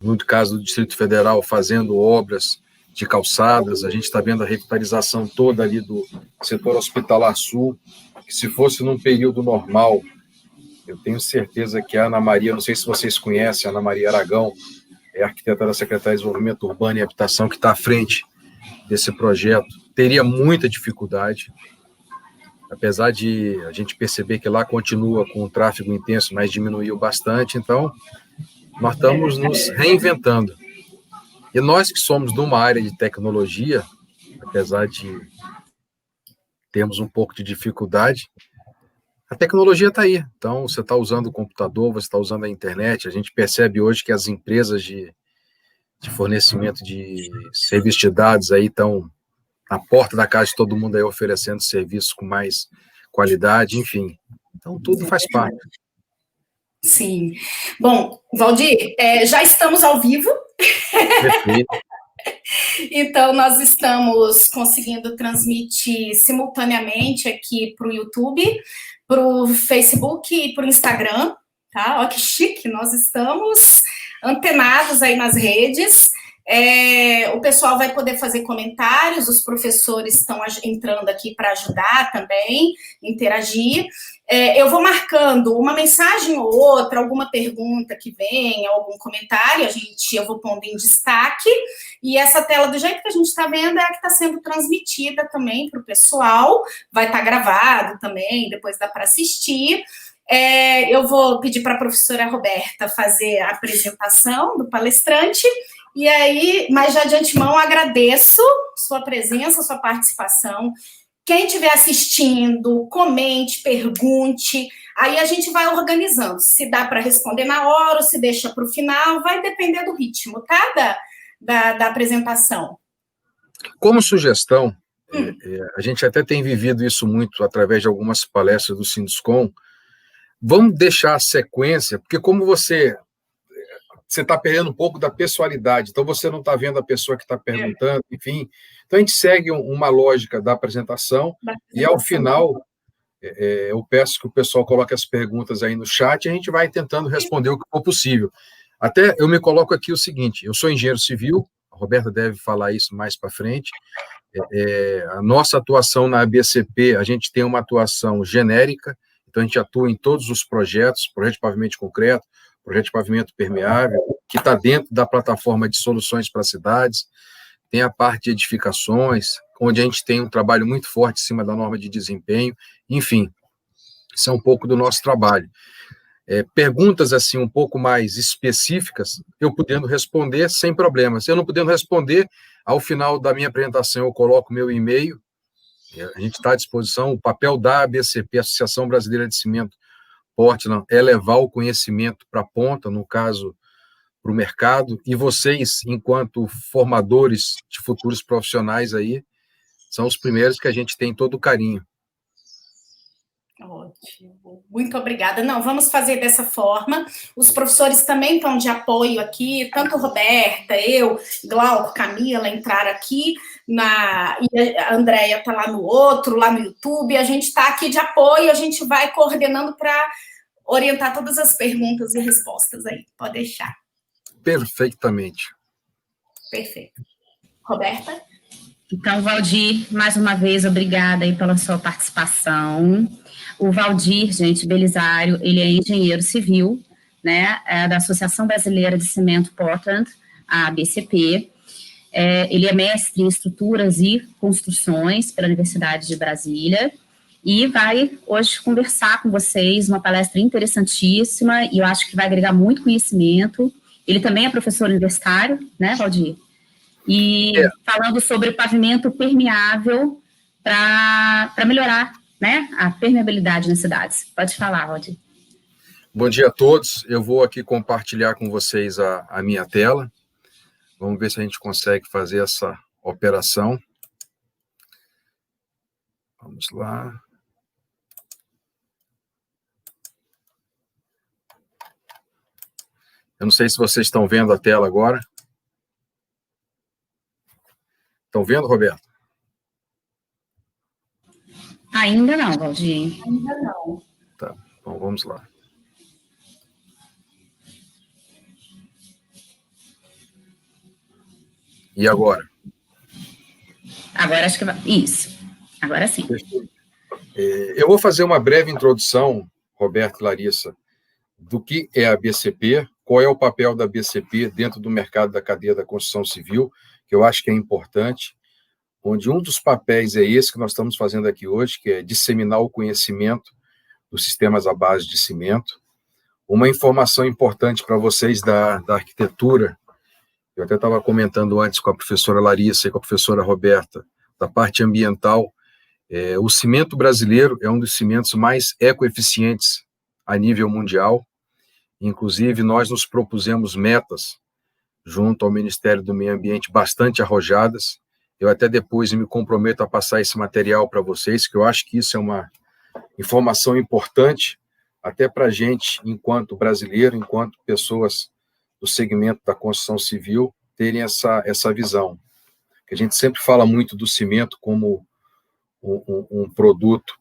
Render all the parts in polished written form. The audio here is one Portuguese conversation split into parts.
no caso do Distrito Federal, fazendo obras de calçadas, a gente está vendo a revitalização toda ali do setor hospitalar sul, que se fosse num período normal, eu tenho certeza que a Ana Maria, não sei se vocês conhecem, a Ana Maria Aragão, é arquiteta da Secretaria de Desenvolvimento Urbano e Habitação, que está à frente desse projeto, teria muita dificuldade, apesar de a gente perceber que lá continua com um tráfego intenso, mas diminuiu bastante, então nós estamos nos reinventando. E nós que somos de uma área de tecnologia, apesar de termos um pouco de dificuldade, a tecnologia está aí. Então, você está usando o computador, você está usando a internet. A gente percebe hoje que as empresas de fornecimento de serviço de dados aí estão na porta da casa de todo mundo aí oferecendo serviços com mais qualidade, enfim. Então, tudo faz parte. Sim. Bom, Valdir, já estamos ao vivo. Perfeito. Então, nós estamos conseguindo transmitir simultaneamente aqui para o YouTube, para o Facebook e para o Instagram, tá? Olha que chique, nós estamos antenados aí nas redes. O pessoal vai poder fazer comentários, os professores estão entrando aqui para ajudar também, interagir. Eu vou marcando uma mensagem ou outra, alguma pergunta que venha, algum comentário, eu vou pondo em destaque, e essa tela, do jeito que a gente está vendo, é a que está sendo transmitida também para o pessoal, vai estar gravado também, depois dá para assistir. Eu vou pedir para a professora Roberta fazer a apresentação do palestrante, e aí, mas já de antemão, agradeço sua presença, sua participação. Quem estiver assistindo, comente, pergunte, aí a gente vai organizando. Se dá para responder na hora ou se deixa para o final, vai depender do ritmo, tá? Da apresentação. Como sugestão, a gente até tem vivido isso muito através de algumas palestras do Sinduscom. Vamos deixar a sequência, porque como você está perdendo um pouco da pessoalidade, então você não está vendo a pessoa que está perguntando, enfim. Então a gente segue uma lógica da apresentação, e ao final eu peço que o pessoal coloque as perguntas aí no chat e a gente vai tentando responder o que for possível. Até eu me coloco aqui o seguinte, eu sou engenheiro civil, a Roberta deve falar isso mais para frente, a nossa atuação na ABCP, a gente tem uma atuação genérica, então a gente atua em todos os projetos, projeto de pavimento de concreto, projeto de pavimento permeável, que está dentro da plataforma de soluções para cidades, tem a parte de edificações, onde a gente tem um trabalho muito forte em cima da norma de desempenho, enfim, isso é um pouco do nosso trabalho. Perguntas assim um pouco mais específicas, eu podendo responder sem problemas. Se eu não podendo responder, ao final da minha apresentação eu coloco meu e-mail, a gente está à disposição, o papel da ABCP, Associação Brasileira de Cimento Portland, é levar o conhecimento para a ponta, no caso, para o mercado, e vocês, enquanto formadores de futuros profissionais aí, são os primeiros que a gente tem todo o carinho. Ótimo, muito obrigada. Não, vamos fazer dessa forma. Os professores também estão de apoio aqui, tanto Roberta, eu, Glauco, Camila entraram aqui, e a Andréia está lá no outro, lá no YouTube, a gente está aqui de apoio, a gente vai coordenando para orientar todas as perguntas e respostas aí, pode deixar. Perfeitamente. Perfeito. Roberta? Então, Valdir, mais uma vez, obrigada aí pela sua participação. O Valdir, gente, Belisário, ele é engenheiro civil, né, da Associação Brasileira de Cimento Portland, a ABCP. Ele é mestre em estruturas e construções pela Universidade de Brasília e vai hoje conversar com vocês, uma palestra interessantíssima, e eu acho que vai agregar muito conhecimento. Ele também é professor universitário, né, Valdir? E falando sobre pavimento permeável para melhorar, né, a permeabilidade nas cidades. Pode falar, Valdir. Bom dia a todos. Eu vou aqui compartilhar com vocês a minha tela. Vamos ver se a gente consegue fazer essa operação. Vamos lá. Eu não sei se vocês estão vendo a tela agora. Estão vendo, Roberto? Ainda não, Valdir. Ainda não. Tá, então vamos lá. E agora? Agora acho que vai... Isso. Agora sim. Eu vou fazer uma breve introdução, Roberto e Larissa, do que é a BCP, qual é o papel da BCP dentro do mercado da cadeia da construção civil, que eu acho que é importante, onde um dos papéis é esse que nós estamos fazendo aqui hoje, que é disseminar o conhecimento dos sistemas à base de cimento. Uma informação importante para vocês da arquitetura, eu até estava comentando antes com a professora Larissa e com a professora Roberta, da parte ambiental, o cimento brasileiro é um dos cimentos mais ecoeficientes a nível mundial. Inclusive, nós nos propusemos metas junto ao Ministério do Meio Ambiente bastante arrojadas. Eu até depois me comprometo a passar esse material para vocês, que eu acho que isso é uma informação importante até para a gente, enquanto brasileiro, enquanto pessoas do segmento da construção civil, terem essa visão. Que a gente sempre fala muito do cimento como um produto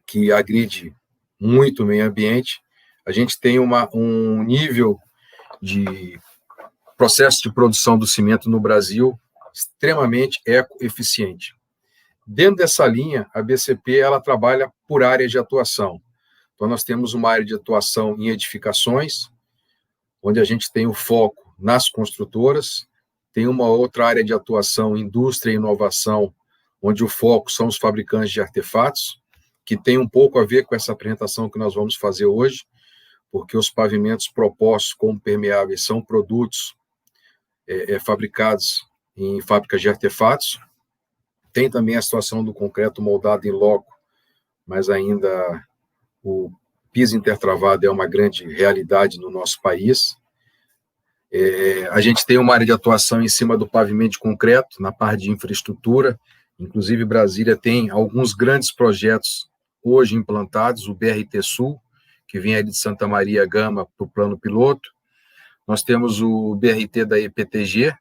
que agride muito o meio ambiente. A gente tem um nível de processo de produção do cimento no Brasil extremamente ecoeficiente. Dentro dessa linha, a BCP ela trabalha por área de atuação. Então, nós temos uma área de atuação em edificações, onde a gente tem o foco nas construtoras, tem uma outra área de atuação, indústria e inovação, onde o foco são os fabricantes de artefatos, que tem um pouco a ver com essa apresentação que nós vamos fazer hoje, porque os pavimentos propostos como permeáveis são produtos fabricados em fábricas de artefatos. Tem também a situação do concreto moldado em loco, mas ainda o piso intertravado é uma grande realidade no nosso país. A gente tem uma área de atuação em cima do pavimento de concreto, na parte de infraestrutura. Inclusive, Brasília tem alguns grandes projetos hoje implantados, o BRT Sul, que vem ali de Santa Maria Gama para o plano piloto. Nós temos o BRT da EPTG,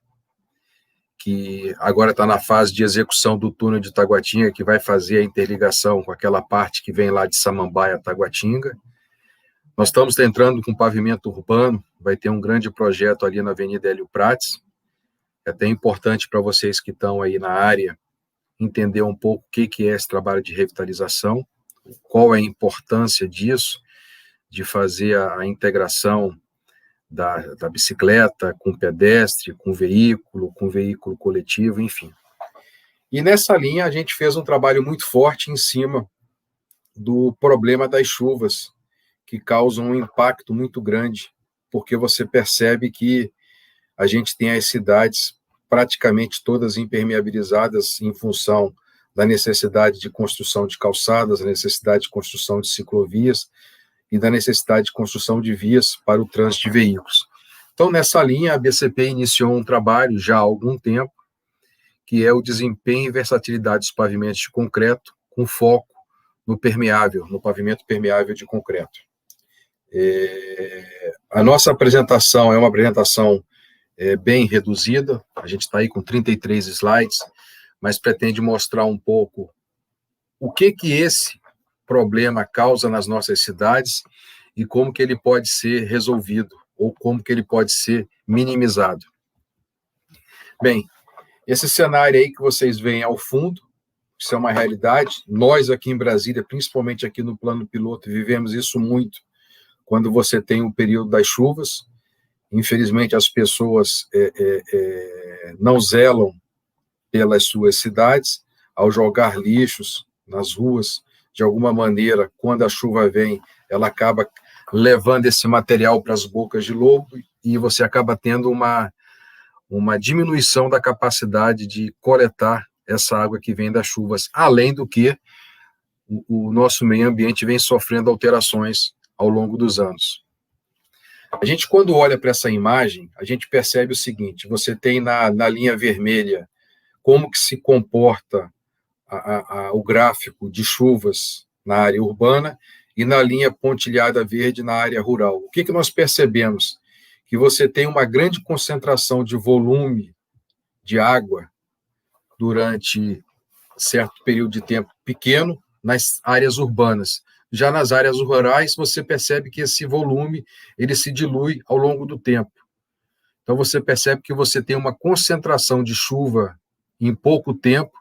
que agora está na fase de execução do túnel de Taguatinga, que vai fazer a interligação com aquela parte que vem lá de Samambaia a Taguatinga. Nós estamos entrando com pavimento urbano, vai ter um grande projeto ali na Avenida Hélio Prates. É até importante para vocês que estão aí na área entender um pouco o que é esse trabalho de revitalização, qual é a importância disso, de fazer a integração da bicicleta com pedestre, com veículo coletivo, enfim. E nessa linha a gente fez um trabalho muito forte em cima do problema das chuvas, que causam um impacto muito grande, porque você percebe que a gente tem as cidades praticamente todas impermeabilizadas em função da necessidade de construção de calçadas, da necessidade de construção de ciclovias e da necessidade de construção de vias para o trânsito de veículos. Então, nessa linha, a BCP iniciou um trabalho já há algum tempo, que é o desempenho e versatilidade dos pavimentos de concreto, com foco no permeável, no pavimento permeável de concreto. A nossa apresentação é uma apresentação bem reduzida, a gente está aí com 33 slides, mas pretende mostrar um pouco o que esse problema causa nas nossas cidades e como que ele pode ser resolvido, ou como que ele pode ser minimizado. Bem, esse cenário aí que vocês veem ao fundo, isso é uma realidade, nós aqui em Brasília, principalmente aqui no plano piloto, vivemos isso muito, quando você tem o período das chuvas. Infelizmente, as pessoas não zelam pelas suas cidades, ao jogar lixos nas ruas, de alguma maneira, quando a chuva vem, ela acaba levando esse material para as bocas de lobo e você acaba tendo uma diminuição da capacidade de coletar essa água que vem das chuvas, além do que o nosso meio ambiente vem sofrendo alterações ao longo dos anos. A gente, quando olha para essa imagem, a gente percebe o seguinte: você tem na linha vermelha como que se comporta o gráfico de chuvas na área urbana e na linha pontilhada verde na área rural. O que nós percebemos? Que você tem uma grande concentração de volume de água durante certo período de tempo pequeno nas áreas urbanas. Já nas áreas rurais, você percebe que esse volume ele se dilui ao longo do tempo. Então, você percebe que você tem uma concentração de chuva em pouco tempo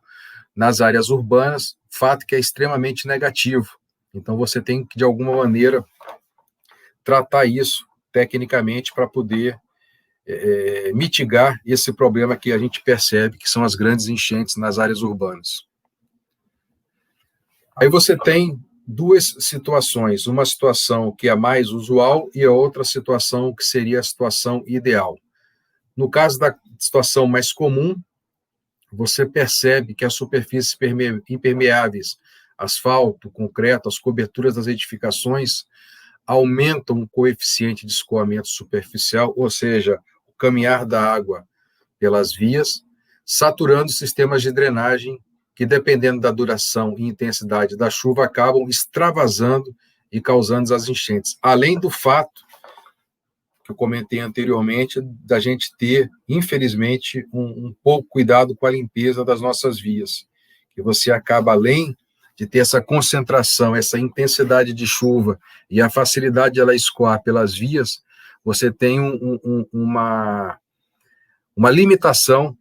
nas áreas urbanas, fato que é extremamente negativo. Então, você tem que, de alguma maneira, tratar isso tecnicamente para poder mitigar esse problema que a gente percebe, que são as grandes enchentes nas áreas urbanas. Aí você tem duas situações, uma situação que é mais usual e a outra situação que seria a situação ideal. No caso da situação mais comum, você percebe que as superfícies impermeáveis, asfalto, concreto, as coberturas das edificações, aumentam o coeficiente de escoamento superficial, ou seja, o caminhar da água pelas vias, saturando sistemas de drenagem que, dependendo da duração e intensidade da chuva, acabam extravasando e causando as enchentes. Além do fato, que eu comentei anteriormente, da gente ter, infelizmente, um pouco cuidado com a limpeza das nossas vias, que você acaba, além de ter essa concentração, essa intensidade de chuva e a facilidade de ela escoar pelas vias, você tem uma limitação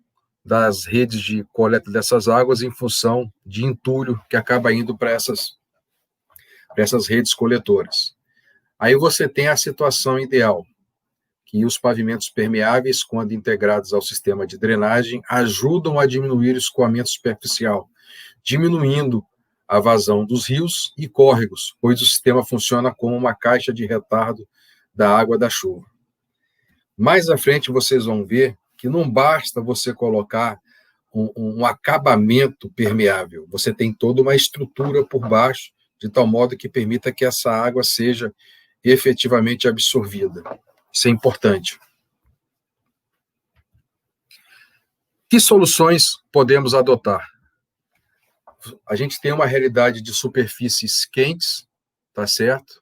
das redes de coleta dessas águas em função de entulho que acaba indo para essas redes coletoras. Aí você tem a situação ideal, que os pavimentos permeáveis, quando integrados ao sistema de drenagem, ajudam a diminuir o escoamento superficial, diminuindo a vazão dos rios e córregos, pois o sistema funciona como uma caixa de retardo da água da chuva. Mais à frente vocês vão ver que não basta você colocar um acabamento permeável, você tem toda uma estrutura por baixo, de tal modo que permita que essa água seja efetivamente absorvida. Isso é importante. Que soluções podemos adotar? A gente tem uma realidade de superfícies quentes, tá certo?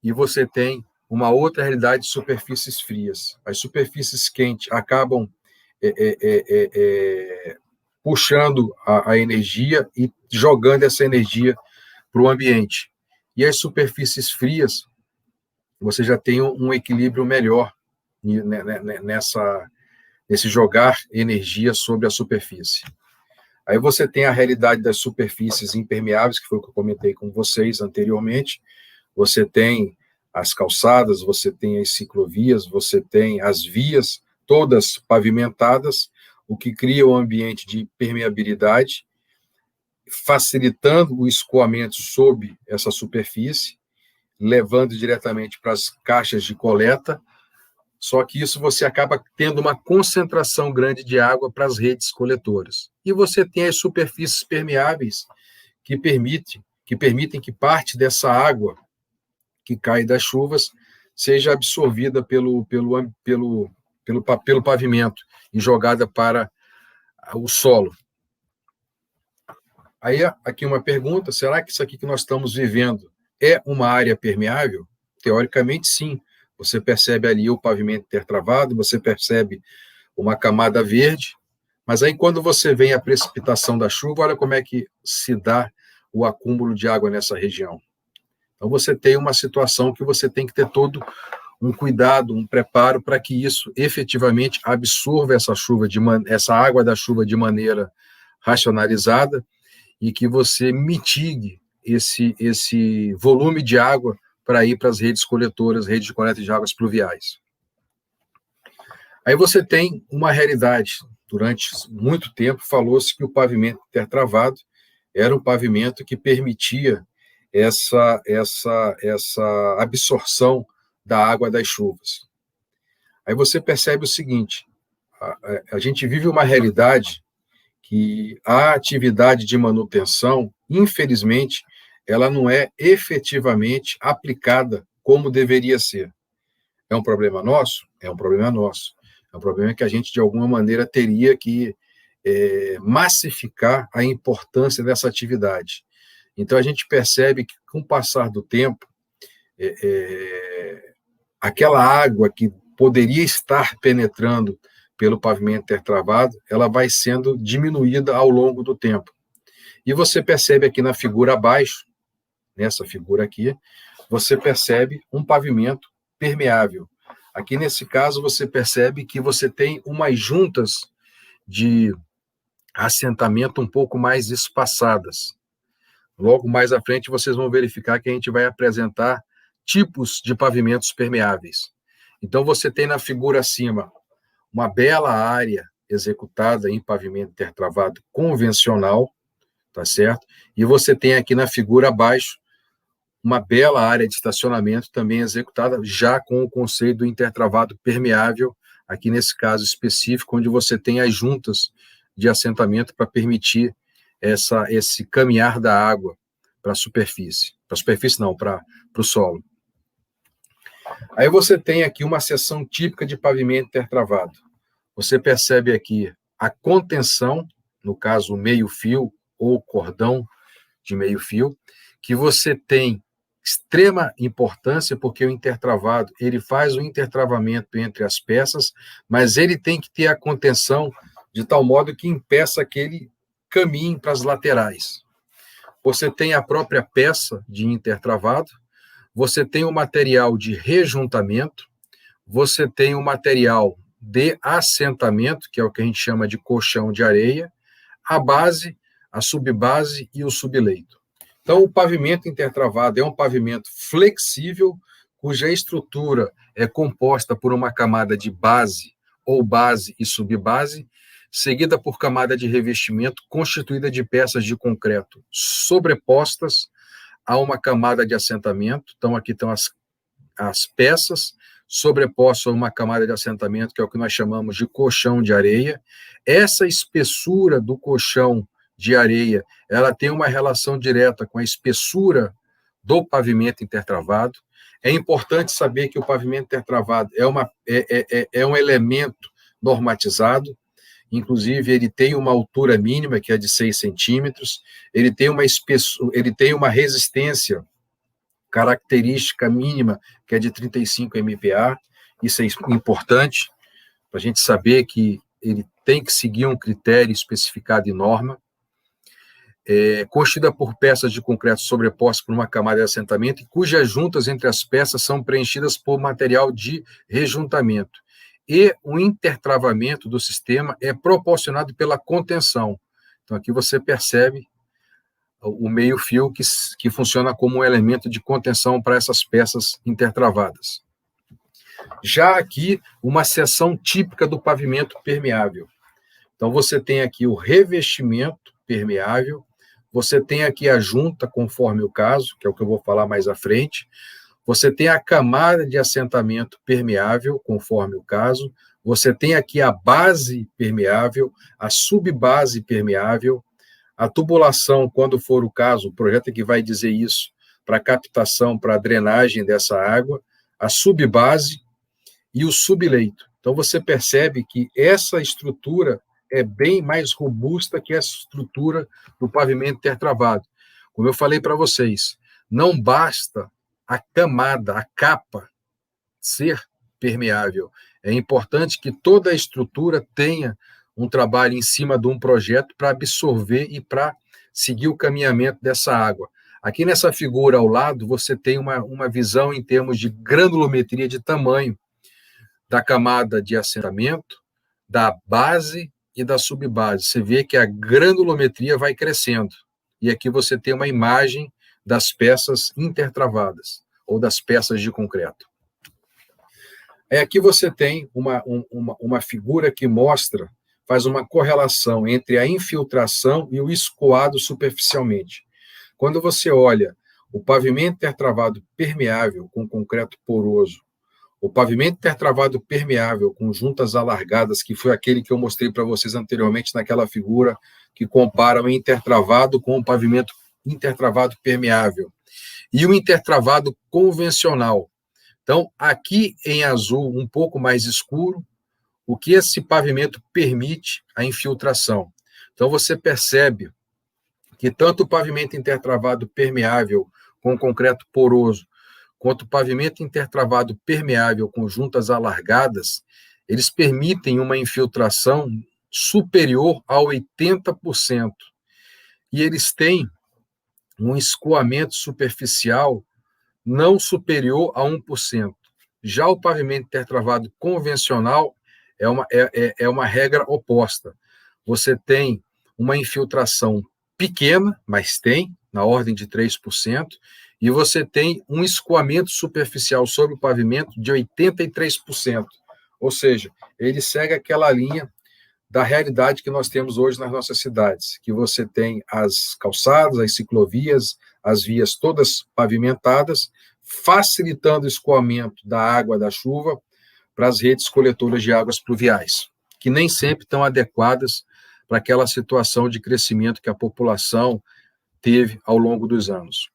E você tem uma outra realidade de superfícies frias. As superfícies quentes acabam puxando a energia e jogando essa energia para o ambiente. E as superfícies frias, você já tem um equilíbrio melhor nesse jogar energia sobre a superfície. Aí você tem a realidade das superfícies impermeáveis, que foi o que eu comentei com vocês anteriormente. Você tem as calçadas, você tem as ciclovias, você tem as vias, todas pavimentadas, o que cria um ambiente de permeabilidade, facilitando o escoamento sob essa superfície, levando diretamente para as caixas de coleta, só que isso você acaba tendo uma concentração grande de água para as redes coletoras. E você tem as superfícies permeáveis que permitem que parte dessa água que cai das chuvas seja absorvida pelo pavimento e jogada para o solo. Aí, aqui uma pergunta, será que isso aqui que nós estamos vivendo é uma área permeável? Teoricamente, sim. Você percebe ali o pavimento intertravado, você percebe uma camada verde, mas aí quando você vem a precipitação da chuva, olha como é que se dá o acúmulo de água nessa região. Então você tem uma situação que você tem que ter todo um cuidado, um preparo para que isso efetivamente absorva essa água da chuva de maneira racionalizada e que você mitigue esse volume de água para ir para as redes coletoras, redes de coleta de águas pluviais. Aí você tem uma realidade. Durante muito tempo falou-se que o pavimento intertravado era um pavimento que permitia essa absorção da água das chuvas. Aí você percebe o seguinte, a gente vive uma realidade que a atividade de manutenção, infelizmente, ela não é efetivamente aplicada como deveria ser. É um problema nosso? É um problema nosso. É um problema que a gente, de alguma maneira, teria que massificar a importância dessa atividade. Então, a gente percebe que, com o passar do tempo, aquela água que poderia estar penetrando pelo pavimento intertravado, ela vai sendo diminuída ao longo do tempo. E você percebe aqui na figura abaixo, nessa figura aqui, você percebe um pavimento permeável. Aqui nesse caso você percebe que você tem umas juntas de assentamento um pouco mais espaçadas. Logo mais à frente vocês vão verificar que a gente vai apresentar tipos de pavimentos permeáveis. Então você tem na figura acima uma bela área executada em pavimento intertravado convencional, tá certo? E você tem aqui na figura abaixo uma bela área de estacionamento também executada já com o conceito do intertravado permeável, aqui nesse caso específico, onde você tem as juntas de assentamento para permitir esse caminhar da água para a superfície. Para a superfície não, para o solo. Aí você tem aqui uma seção típica de pavimento intertravado. Você percebe aqui a contenção, no caso o meio-fio ou cordão de meio-fio, que você tem extrema importância, porque o intertravado, ele faz o intertravamento entre as peças, mas ele tem que ter a contenção de tal modo que impeça aquele caminho para as laterais. Você tem a própria peça de intertravado, você tem o material de rejuntamento, você tem o material de assentamento, que é o que a gente chama de colchão de areia, a base, a subbase e o subleito. Então, o pavimento intertravado é um pavimento flexível, cuja estrutura é composta por uma camada de base, ou base e subbase, seguida por camada de revestimento constituída de peças de concreto sobrepostas a uma camada de assentamento. Então, aqui estão as peças sobrepostas a uma camada de assentamento, que é o que nós chamamos de colchão de areia. Essa espessura do colchão de areia, ela tem uma relação direta com a espessura do pavimento intertravado. É importante saber que o pavimento intertravado é um elemento normatizado, inclusive ele tem uma altura mínima, que é de 6 centímetros, ele tem uma resistência característica mínima, que é de 35 MPa, isso é importante, para a gente saber que ele tem que seguir um critério especificado em norma, constituída por peças de concreto sobrepostas por uma camada de assentamento, e cujas juntas entre as peças são preenchidas por material de rejuntamento. E o intertravamento do sistema é proporcionado pela contenção. Então, aqui você percebe o meio-fio que funciona como um elemento de contenção para essas peças intertravadas. Já aqui, uma seção típica do pavimento permeável. Então, você tem aqui o revestimento permeável, você tem aqui a junta, conforme o caso, que é o que eu vou falar mais à frente, você tem a camada de assentamento permeável, conforme o caso, você tem aqui a base permeável, a subbase permeável, a tubulação, quando for o caso, o projeto é que vai dizer isso, para captação, para drenagem dessa água, a subbase e o subleito. Então, você percebe que essa estrutura é bem mais robusta que essa estrutura do pavimento intertravado. Como eu falei para vocês, não basta a camada, a capa, ser permeável. É importante que toda a estrutura tenha um trabalho em cima de um projeto para absorver e para seguir o caminhamento dessa água. Aqui nessa figura ao lado, você tem uma visão em termos de granulometria de tamanho da camada de assentamento, da base e da subbase. Você vê que a granulometria vai crescendo. E aqui você tem uma imagem das peças intertravadas, ou das peças de concreto. Aqui você tem uma figura que faz uma correlação entre a infiltração e o escoado superficialmente. Quando você olha o pavimento intertravado permeável com concreto poroso, o pavimento intertravado permeável com juntas alargadas, que foi aquele que eu mostrei para vocês anteriormente naquela figura que compara o intertravado com o pavimento intertravado permeável, e o intertravado convencional. Então, aqui em azul, um pouco mais escuro, o que esse pavimento permite a infiltração. Então, você percebe que tanto o pavimento intertravado permeável com concreto poroso, quanto o pavimento intertravado permeável com juntas alargadas, eles permitem uma infiltração superior a 80%. E eles têm um escoamento superficial não superior a 1%. Já o pavimento intertravado convencional é uma regra oposta. Você tem uma infiltração pequena, mas tem, na ordem de 3%, e você tem um escoamento superficial sobre o pavimento de 83%. Ou seja, ele segue aquela linha da realidade que nós temos hoje nas nossas cidades, que você tem as calçadas, as ciclovias, as vias todas pavimentadas, facilitando o escoamento da água da chuva para as redes coletoras de águas pluviais, que nem sempre estão adequadas para aquela situação de crescimento que a população teve ao longo dos anos.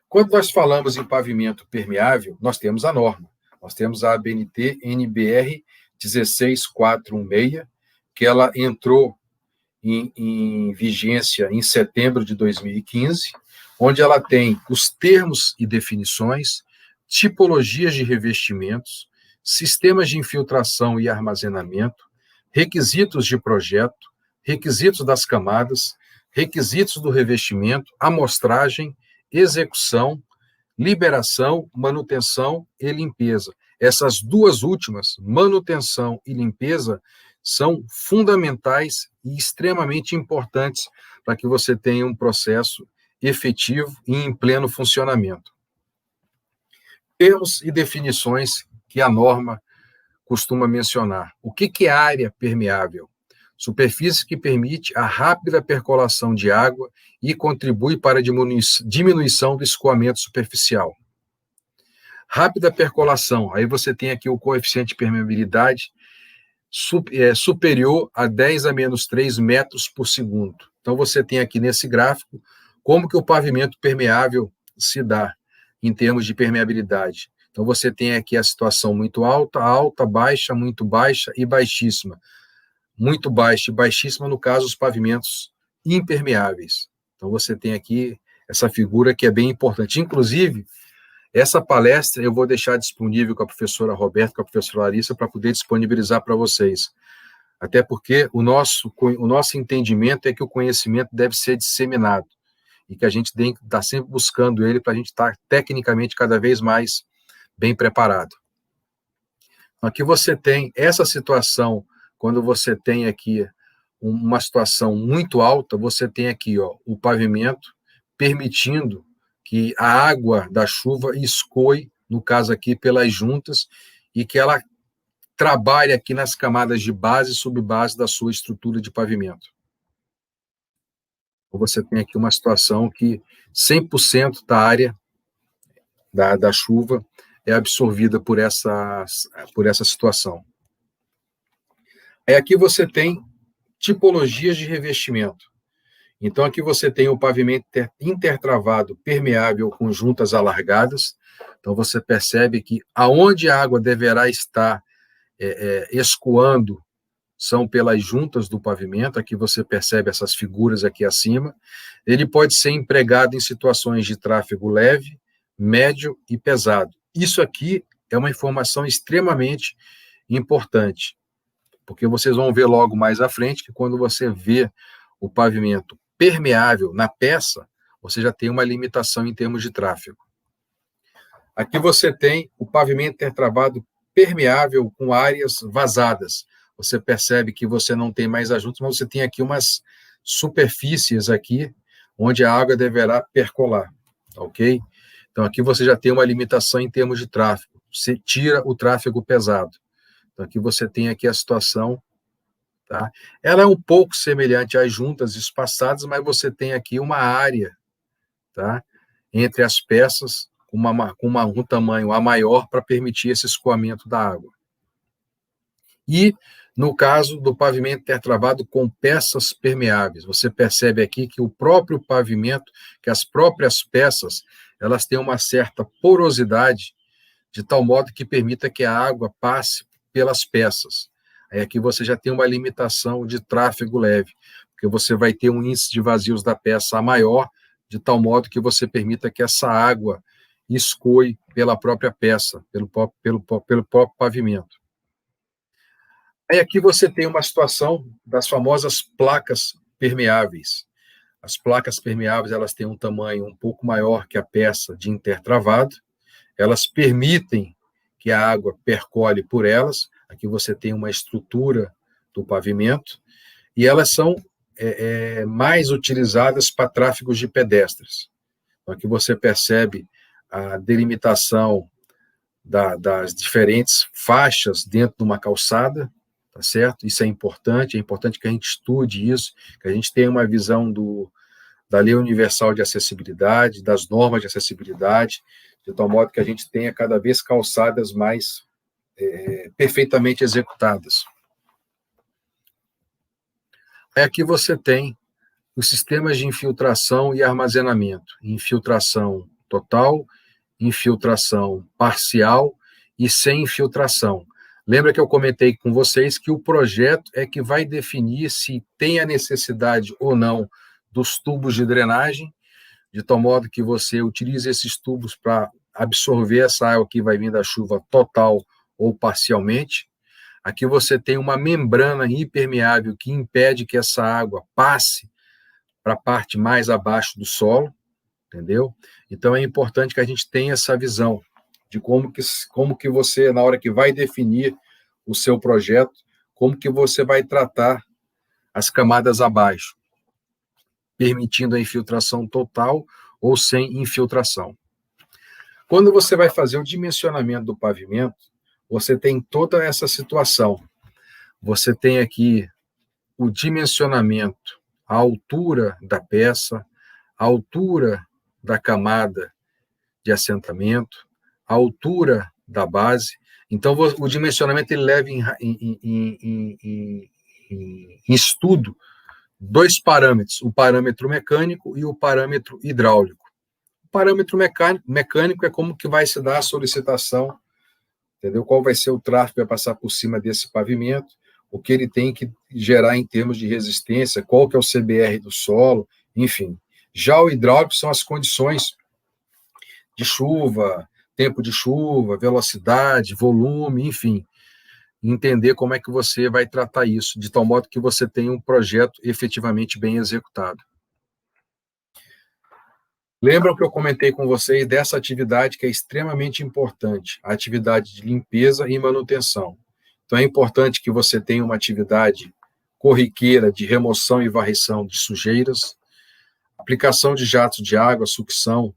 Quando nós falamos em pavimento permeável, nós temos a norma. Nós temos a ABNT NBR 16416, que ela entrou em vigência em setembro de 2015, onde ela tem os termos e definições, tipologias de revestimentos, sistemas de infiltração e armazenamento, requisitos de projeto, requisitos das camadas, requisitos do revestimento, amostragem, execução, liberação, manutenção e limpeza. Essas duas últimas, manutenção e limpeza, são fundamentais e extremamente importantes para que você tenha um processo efetivo e em pleno funcionamento. Termos e definições que a norma costuma mencionar. O que é área permeável? Superfície que permite a rápida percolação de água e contribui para a diminuição do escoamento superficial. Rápida percolação, aí você tem aqui o coeficiente de permeabilidade superior a 10 a menos 3 metros por segundo. Então, você tem aqui nesse gráfico como que o pavimento permeável se dá em termos de permeabilidade. Então, você tem aqui a situação muito alta, alta, baixa, muito baixa e baixíssima. Muito baixa e baixíssima, no caso, os pavimentos impermeáveis. Então, você tem aqui essa figura que é bem importante. Inclusive, essa palestra eu vou deixar disponível com a professora Roberta, com a professora Larissa, para poder disponibilizar para vocês. Até porque o nosso entendimento é que o conhecimento deve ser disseminado e que a gente tem que estar sempre buscando ele para a gente estar tecnicamente cada vez mais bem preparado. Aqui você tem essa situação, quando você tem aqui uma situação muito alta, você tem aqui o pavimento permitindo que a água da chuva escoe, no caso aqui, pelas juntas, e que ela trabalhe aqui nas camadas de base e subbase da sua estrutura de pavimento. Você tem aqui uma situação que 100% da área da chuva é absorvida por essa situação. Aí aqui você tem tipologias de revestimento. Então, aqui você tem o pavimento intertravado permeável com juntas alargadas. Então, você percebe que aonde a água deverá estar escoando são pelas juntas do pavimento. Aqui você percebe essas figuras aqui acima. Ele pode ser empregado em situações de tráfego leve, médio e pesado. Isso aqui é uma informação extremamente importante, porque vocês vão ver logo mais à frente que quando você vê o pavimento permeável na peça, você já tem uma limitação em termos de tráfego. Aqui você tem o pavimento intertravado permeável com áreas vazadas. Você percebe que você não tem mais ajuntos, mas você tem aqui umas superfícies aqui, onde a água deverá percolar, ok? Então, aqui você já tem uma limitação em termos de tráfego. Você tira o tráfego pesado. Então, aqui você tem aqui a situação. Tá? Ela é um pouco semelhante às juntas espaçadas, mas você tem aqui uma área, tá? Entre as peças com um tamanho a maior para permitir esse escoamento da água. E no caso do pavimento intertravado com peças permeáveis, você percebe aqui que o próprio pavimento, que as próprias peças, elas têm uma certa porosidade, de tal modo que permita que a água passe pelas peças. Aí aqui você já tem uma limitação de tráfego leve, porque você vai ter um índice de vazios da peça maior, de tal modo que você permita que essa água escoe pela própria peça, pelo próprio pavimento. Aí aqui você tem uma situação das famosas placas permeáveis. As placas permeáveis, elas têm um tamanho um pouco maior que a peça de intertravado, elas permitem que a água percole por elas. Aqui você tem uma estrutura do pavimento, e elas são mais utilizadas para tráfego de pedestres. Então, aqui você percebe a delimitação das diferentes faixas dentro de uma calçada, tá certo? Isso é importante que a gente estude isso, que a gente tenha uma visão da Lei Universal de Acessibilidade, das normas de acessibilidade, de tal modo que a gente tenha cada vez calçadas mais perfeitamente executadas. Aqui você tem os sistemas de infiltração e armazenamento, infiltração total, infiltração parcial e sem infiltração. Lembra que eu comentei com vocês que o projeto é que vai definir se tem a necessidade ou não dos tubos de drenagem, de tal modo que você utilize esses tubos para absorver essa água que vai vir da chuva total ou parcialmente. Aqui você tem uma membrana impermeável que impede que essa água passe para a parte mais abaixo do solo, entendeu? Então é importante que a gente tenha essa visão de como que você, na hora que vai definir o seu projeto, como que você vai tratar as camadas abaixo, permitindo a infiltração total ou sem infiltração. Quando você vai fazer o dimensionamento do pavimento, você tem toda essa situação. Você tem aqui o dimensionamento, a altura da peça, a altura da camada de assentamento, a altura da base. Então, o dimensionamento ele leva em estudo dois parâmetros, o parâmetro mecânico e o parâmetro hidráulico. O parâmetro mecânico é como que vai se dar a solicitação, entendeu? Qual vai ser o tráfego que vai passar por cima desse pavimento, o que ele tem que gerar em termos de resistência, qual que é o CBR do solo, enfim. Já o hidráulico são as condições de chuva, tempo de chuva, velocidade, volume, enfim. Entender como é que você vai tratar isso, de tal modo que você tenha um projeto efetivamente bem executado. Lembram que eu comentei com vocês dessa atividade que é extremamente importante, a atividade de limpeza e manutenção. Então, é importante que você tenha uma atividade corriqueira de remoção e varrição de sujeiras, aplicação de jatos de água, sucção,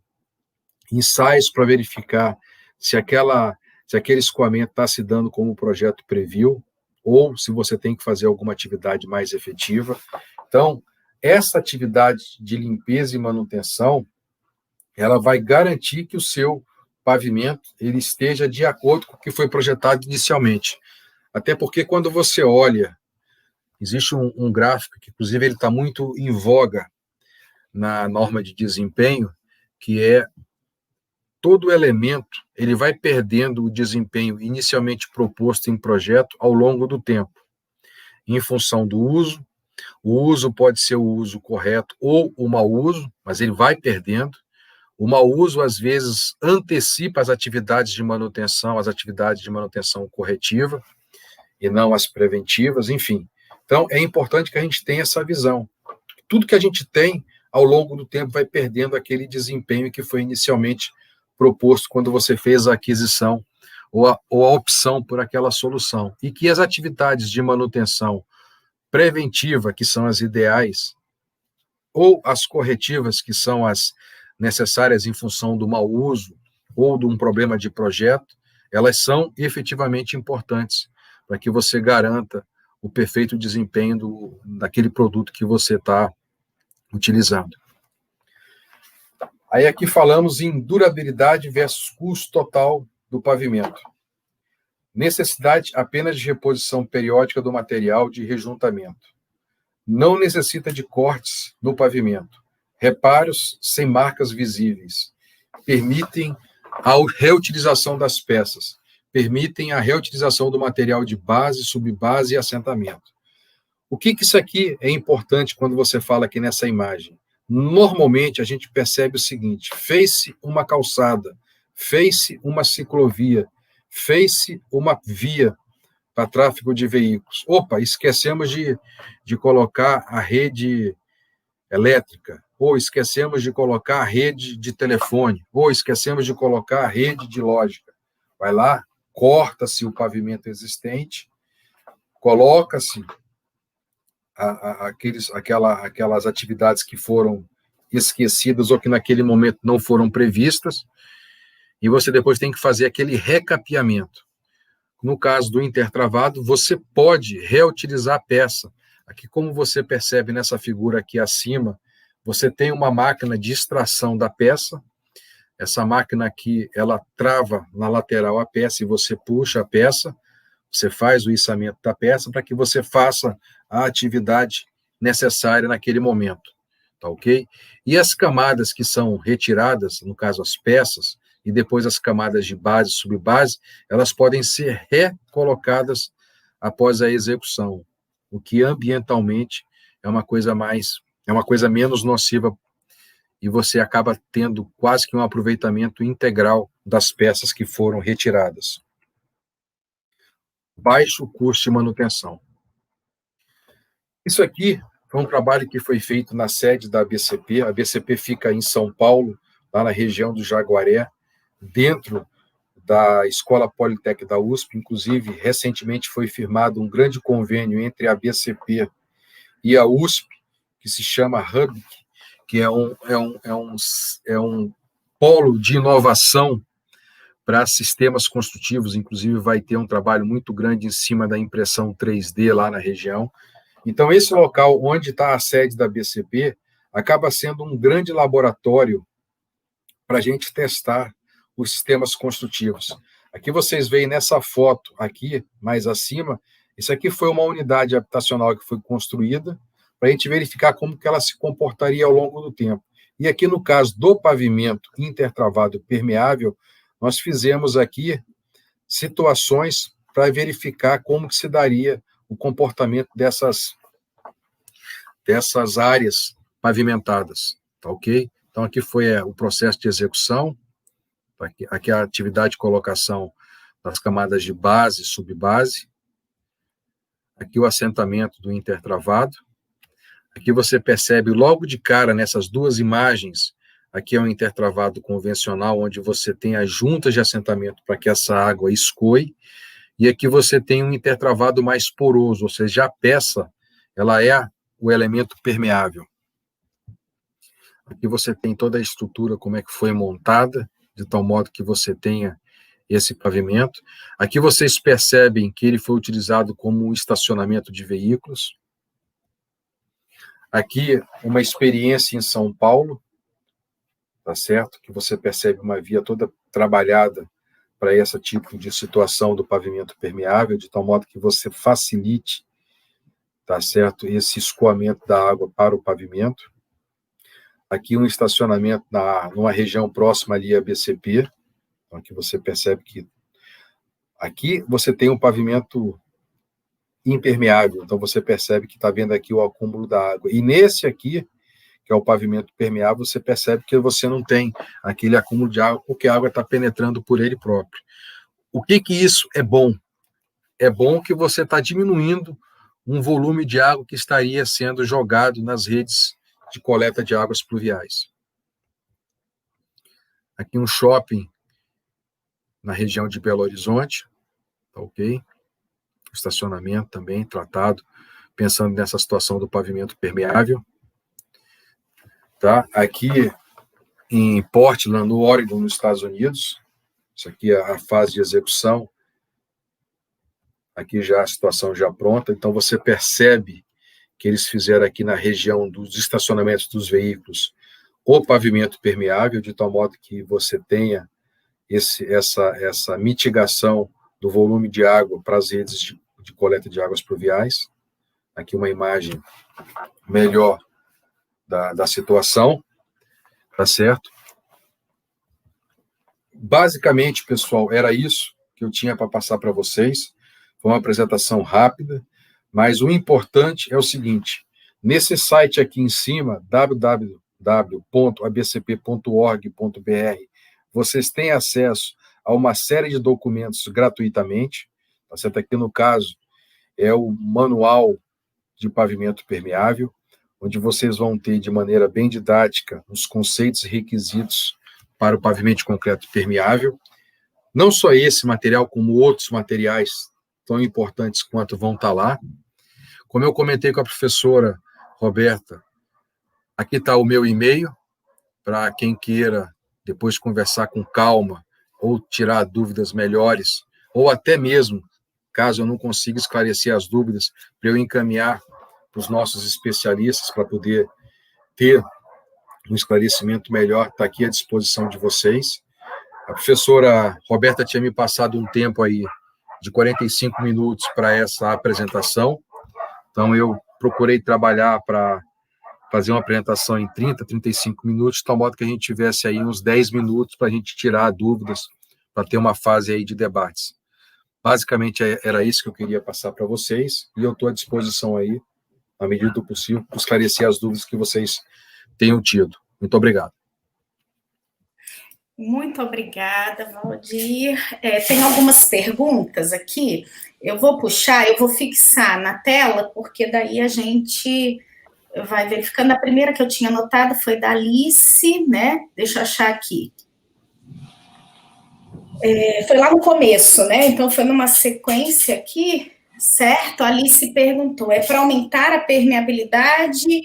ensaios para verificar se aquele escoamento está se dando como o projeto previu, ou se você tem que fazer alguma atividade mais efetiva. Então, essa atividade de limpeza e manutenção, ela vai garantir que o seu pavimento ele esteja de acordo com o que foi projetado inicialmente. Até porque quando você olha, existe um gráfico que, inclusive, ele está muito em voga na norma de desempenho, que é todo elemento ele vai perdendo o desempenho inicialmente proposto em projeto ao longo do tempo, em função do uso. O uso pode ser o uso correto ou o mau uso, mas ele vai perdendo. O mau uso, às vezes, antecipa as atividades de manutenção corretiva, e não as preventivas, enfim. Então, é importante que a gente tenha essa visão. Tudo que a gente tem, ao longo do tempo, vai perdendo aquele desempenho que foi inicialmente proposto quando você fez a aquisição ou a opção por aquela solução. E que as atividades de manutenção preventiva, que são as ideais, ou as corretivas, que são as necessárias em função do mau uso ou de um problema de projeto, elas são efetivamente importantes para que você garanta o perfeito desempenho daquele produto que você está utilizando. Aí aqui falamos em durabilidade versus custo total do pavimento. Necessidade apenas de reposição periódica do material de rejuntamento. Não necessita de cortes no pavimento. Reparos sem marcas visíveis. Permitem a reutilização das peças. Permitem a reutilização do material de base, subbase e assentamento. O que isso aqui é importante quando você fala aqui nessa imagem? Normalmente a gente percebe o seguinte: fez-se uma calçada, fez-se uma ciclovia, fez-se uma via para tráfego de veículos. Opa, esquecemos de colocar a rede elétrica, ou esquecemos de colocar a rede de telefone, ou esquecemos de colocar a rede de lógica. Vai lá, corta-se o pavimento existente, coloca-se aquelas atividades que foram esquecidas ou que naquele momento não foram previstas, e você depois tem que fazer aquele recapeamento. No caso do intertravado, você pode reutilizar a peça. Aqui, como você percebe nessa figura aqui acima, você tem uma máquina de extração da peça. Essa máquina aqui, ela trava na lateral a peça e você puxa a peça, você faz o içamento da peça para que você faça a atividade necessária naquele momento, tá ok? E as camadas que são retiradas, no caso as peças, e depois as camadas de base e subbase, elas podem ser recolocadas após a execução, o que ambientalmente é uma coisa menos nociva, e você acaba tendo quase que um aproveitamento integral das peças que foram retiradas. Baixo custo de manutenção. Isso aqui foi um trabalho que foi feito na sede da ABCP. A ABCP fica em São Paulo, lá na região do Jaguaré, dentro da Escola Politécnica da USP. Inclusive, recentemente foi firmado um grande convênio entre a ABCP e a USP, que se chama HUB, que é um polo de inovação para sistemas construtivos. Inclusive, vai ter um trabalho muito grande em cima da impressão 3D lá na região. Então, esse local onde está a sede da ABCP acaba sendo um grande laboratório para a gente testar os sistemas construtivos. Aqui vocês veem nessa foto aqui, mais acima, isso aqui foi uma unidade habitacional que foi construída para a gente verificar como que ela se comportaria ao longo do tempo. E aqui, no caso do pavimento intertravado permeável, nós fizemos aqui situações para verificar como que se daria o comportamento dessas áreas pavimentadas, tá ok? Então, aqui foi o processo de execução, aqui a atividade de colocação das camadas de base e subbase, aqui o assentamento do intertravado. Aqui você percebe logo de cara nessas duas imagens, aqui é um intertravado convencional, onde você tem as juntas de assentamento para que essa água escoe, e aqui você tem um intertravado mais poroso, ou seja, a peça ela é o elemento permeável. Aqui você tem toda a estrutura, como é que foi montada, de tal modo que você tenha esse pavimento. Aqui vocês percebem que ele foi utilizado como um estacionamento de veículos. Aqui, uma experiência em São Paulo, tá certo? Que você percebe uma via toda trabalhada para esse tipo de situação do pavimento permeável, de tal modo que você facilite, tá certo? Esse escoamento da água para o pavimento. Aqui um estacionamento numa região próxima ali à BCP, então aqui você percebe que aqui você tem um pavimento impermeável, então você percebe que está vendo aqui o acúmulo da água. E nesse aqui, que é o pavimento permeável, você percebe que você não tem aquele acúmulo de água, porque a água está penetrando por ele próprio. O que isso é bom? É bom que você está diminuindo um volume de água que estaria sendo jogado nas redes de coleta de águas pluviais. Aqui um shopping na região de Belo Horizonte, tá ok? Estacionamento também tratado, pensando nessa situação do pavimento permeável. Tá? Aqui em Portland, no Oregon, nos Estados Unidos, isso aqui é a fase de execução, aqui já a situação já pronta, então você percebe que eles fizeram aqui na região dos estacionamentos dos veículos o pavimento permeável, de tal modo que você tenha essa mitigação do volume de água para as redes de coleta de águas pluviais. Aqui uma imagem melhor da situação, tá certo? Basicamente, pessoal, era isso que eu tinha para passar para vocês. Foi uma apresentação rápida, mas o importante é o seguinte: nesse site aqui em cima, www.abcp.org.br, vocês têm acesso a uma série de documentos gratuitamente, tá certo? Aqui no caso é o manual de pavimento permeável, onde vocês vão ter, de maneira bem didática, os conceitos e requisitos para o pavimento de concreto permeável. Não só esse material, como outros materiais tão importantes quanto vão estar lá. Como eu comentei com a professora Roberta, aqui está o meu e-mail, para quem queira depois conversar com calma, ou tirar dúvidas melhores, ou até mesmo, caso eu não consiga esclarecer as dúvidas, para eu encaminhar para os nossos especialistas, para poder ter um esclarecimento melhor, está aqui à disposição de vocês. A professora Roberta tinha me passado um tempo aí de 45 minutos para essa apresentação, então eu procurei trabalhar para fazer uma apresentação em 30, 35 minutos, de tal modo que a gente tivesse aí uns 10 minutos para a gente tirar dúvidas, para ter uma fase aí de debates. Basicamente, era isso que eu queria passar para vocês, e eu estou à disposição aí, na medida do possível, para esclarecer as dúvidas que vocês tenham tido. Muito obrigado. Muito obrigada, Valdir. Tem algumas perguntas aqui, eu vou puxar, eu vou fixar na tela, porque daí a gente vai verificando. A primeira que eu tinha anotado foi da Alice, né? Deixa eu achar aqui. Foi lá no começo, né? Então, foi numa sequência aqui, certo? A Alice perguntou, para aumentar a permeabilidade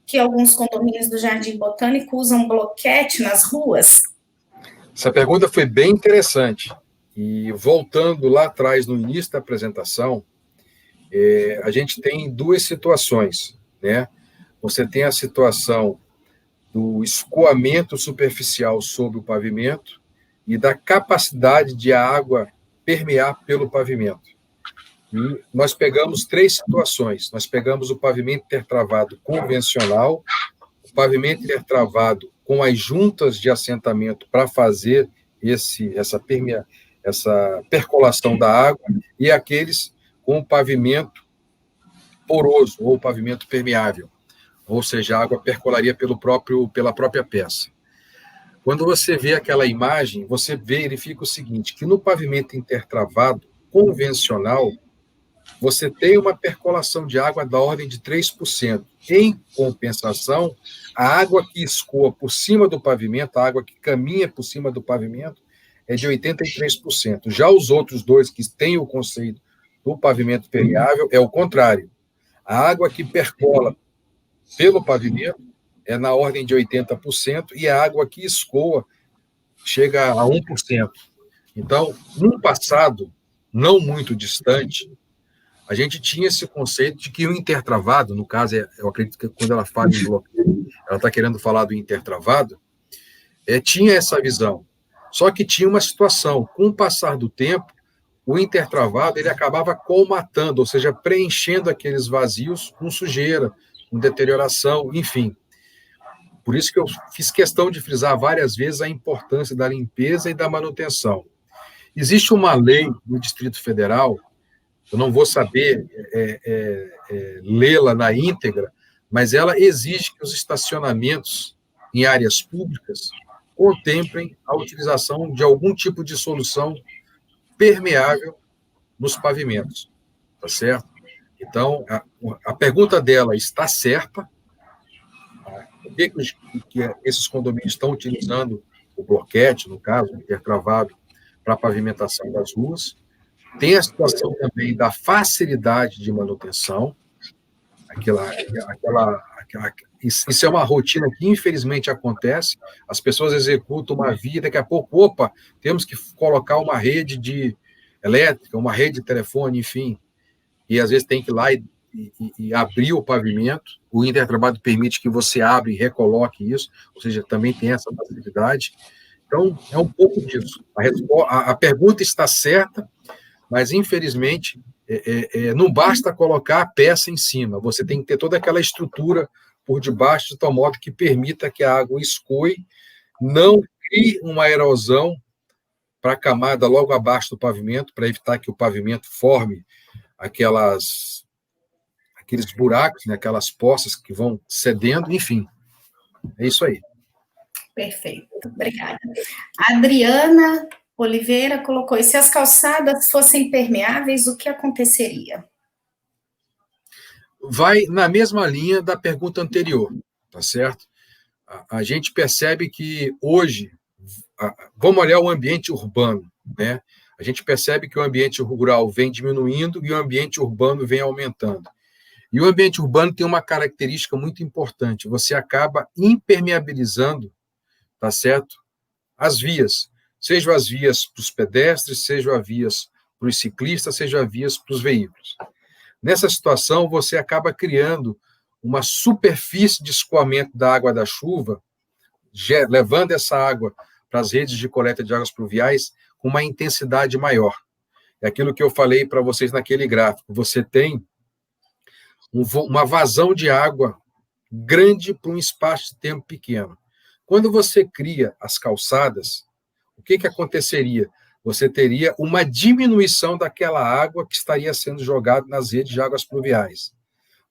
que alguns condomínios do Jardim Botânico usam bloquete nas ruas? Essa pergunta foi bem interessante. E voltando lá atrás, no início da apresentação, a gente tem duas situações, né? Você tem a situação do escoamento superficial sobre o pavimento e da capacidade de a água permear pelo pavimento. E nós pegamos três situações. Nós pegamos o pavimento intertravado convencional, o pavimento intertravado com as juntas de assentamento para fazer essa percolação da água, e aqueles com o pavimento poroso ou pavimento permeável, ou seja, a água percolaria pela própria peça. Quando você vê aquela imagem, você verifica o seguinte, que no pavimento intertravado convencional, você tem uma percolação de água da ordem de 3%. Em compensação, a água que escoa por cima do pavimento, a água que caminha por cima do pavimento, é de 83%. Já os outros dois que têm o conceito do pavimento permeável é o contrário. A água que percola pelo pavimento é na ordem de 80%, e a água que escoa chega a 1%. Então, num passado não muito distante, a gente tinha esse conceito de que o intertravado, no caso, eu acredito que quando ela fala em bloqueio, ela está querendo falar do intertravado, tinha essa visão. Só que tinha uma situação, com o passar do tempo, o intertravado ele acabava colmatando, ou seja, preenchendo aqueles vazios com sujeira, com deterioração, enfim. Por isso que eu fiz questão de frisar várias vezes a importância da limpeza e da manutenção. Existe uma lei no Distrito Federal, eu não vou saber lê-la na íntegra, mas ela exige que os estacionamentos em áreas públicas contemplem a utilização de algum tipo de solução permeável nos pavimentos, tá certo? Então, a pergunta dela está certa. Por que esses condomínios estão utilizando o bloquete, no caso, o intertravado, para a pavimentação das ruas? Tem a situação também da facilidade de manutenção, isso é uma rotina que, infelizmente, acontece, as pessoas executam uma via, daqui a pouco, temos que colocar uma rede de elétrica, uma rede de telefone, enfim, e às vezes tem que ir lá e abrir o pavimento. O intertravado permite que você abra e recoloque isso, ou seja, também tem essa facilidade. Então, é um pouco disso. A pergunta está certa, mas, infelizmente, não basta colocar a peça em cima, você tem que ter toda aquela estrutura por debaixo, de tal modo que permita que a água escoe, não crie uma erosão para a camada logo abaixo do pavimento, para evitar que o pavimento forme aqueles buracos, né, aquelas poças que vão cedendo, enfim. É isso aí. Perfeito, obrigada. A Adriana Oliveira colocou, e se as calçadas fossem permeáveis, o que aconteceria? vai na mesma linha da pergunta anterior, tá certo? A gente percebe que hoje, vamos olhar o ambiente urbano, né? A gente percebe que o ambiente rural vem diminuindo e o ambiente urbano vem aumentando. E o ambiente urbano tem uma característica muito importante, você acaba impermeabilizando, tá certo? As vias, sejam as vias para os pedestres, sejam as vias para os ciclistas, sejam as vias para os veículos. Nessa situação, você acaba criando uma superfície de escoamento da água da chuva, levando essa água para as redes de coleta de águas pluviais com uma intensidade maior. É aquilo que eu falei para vocês naquele gráfico. Você tem uma vazão de água grande para um espaço de tempo pequeno. Quando você cria as calçadas, o que aconteceria? Você teria uma diminuição daquela água que estaria sendo jogada nas redes de águas pluviais.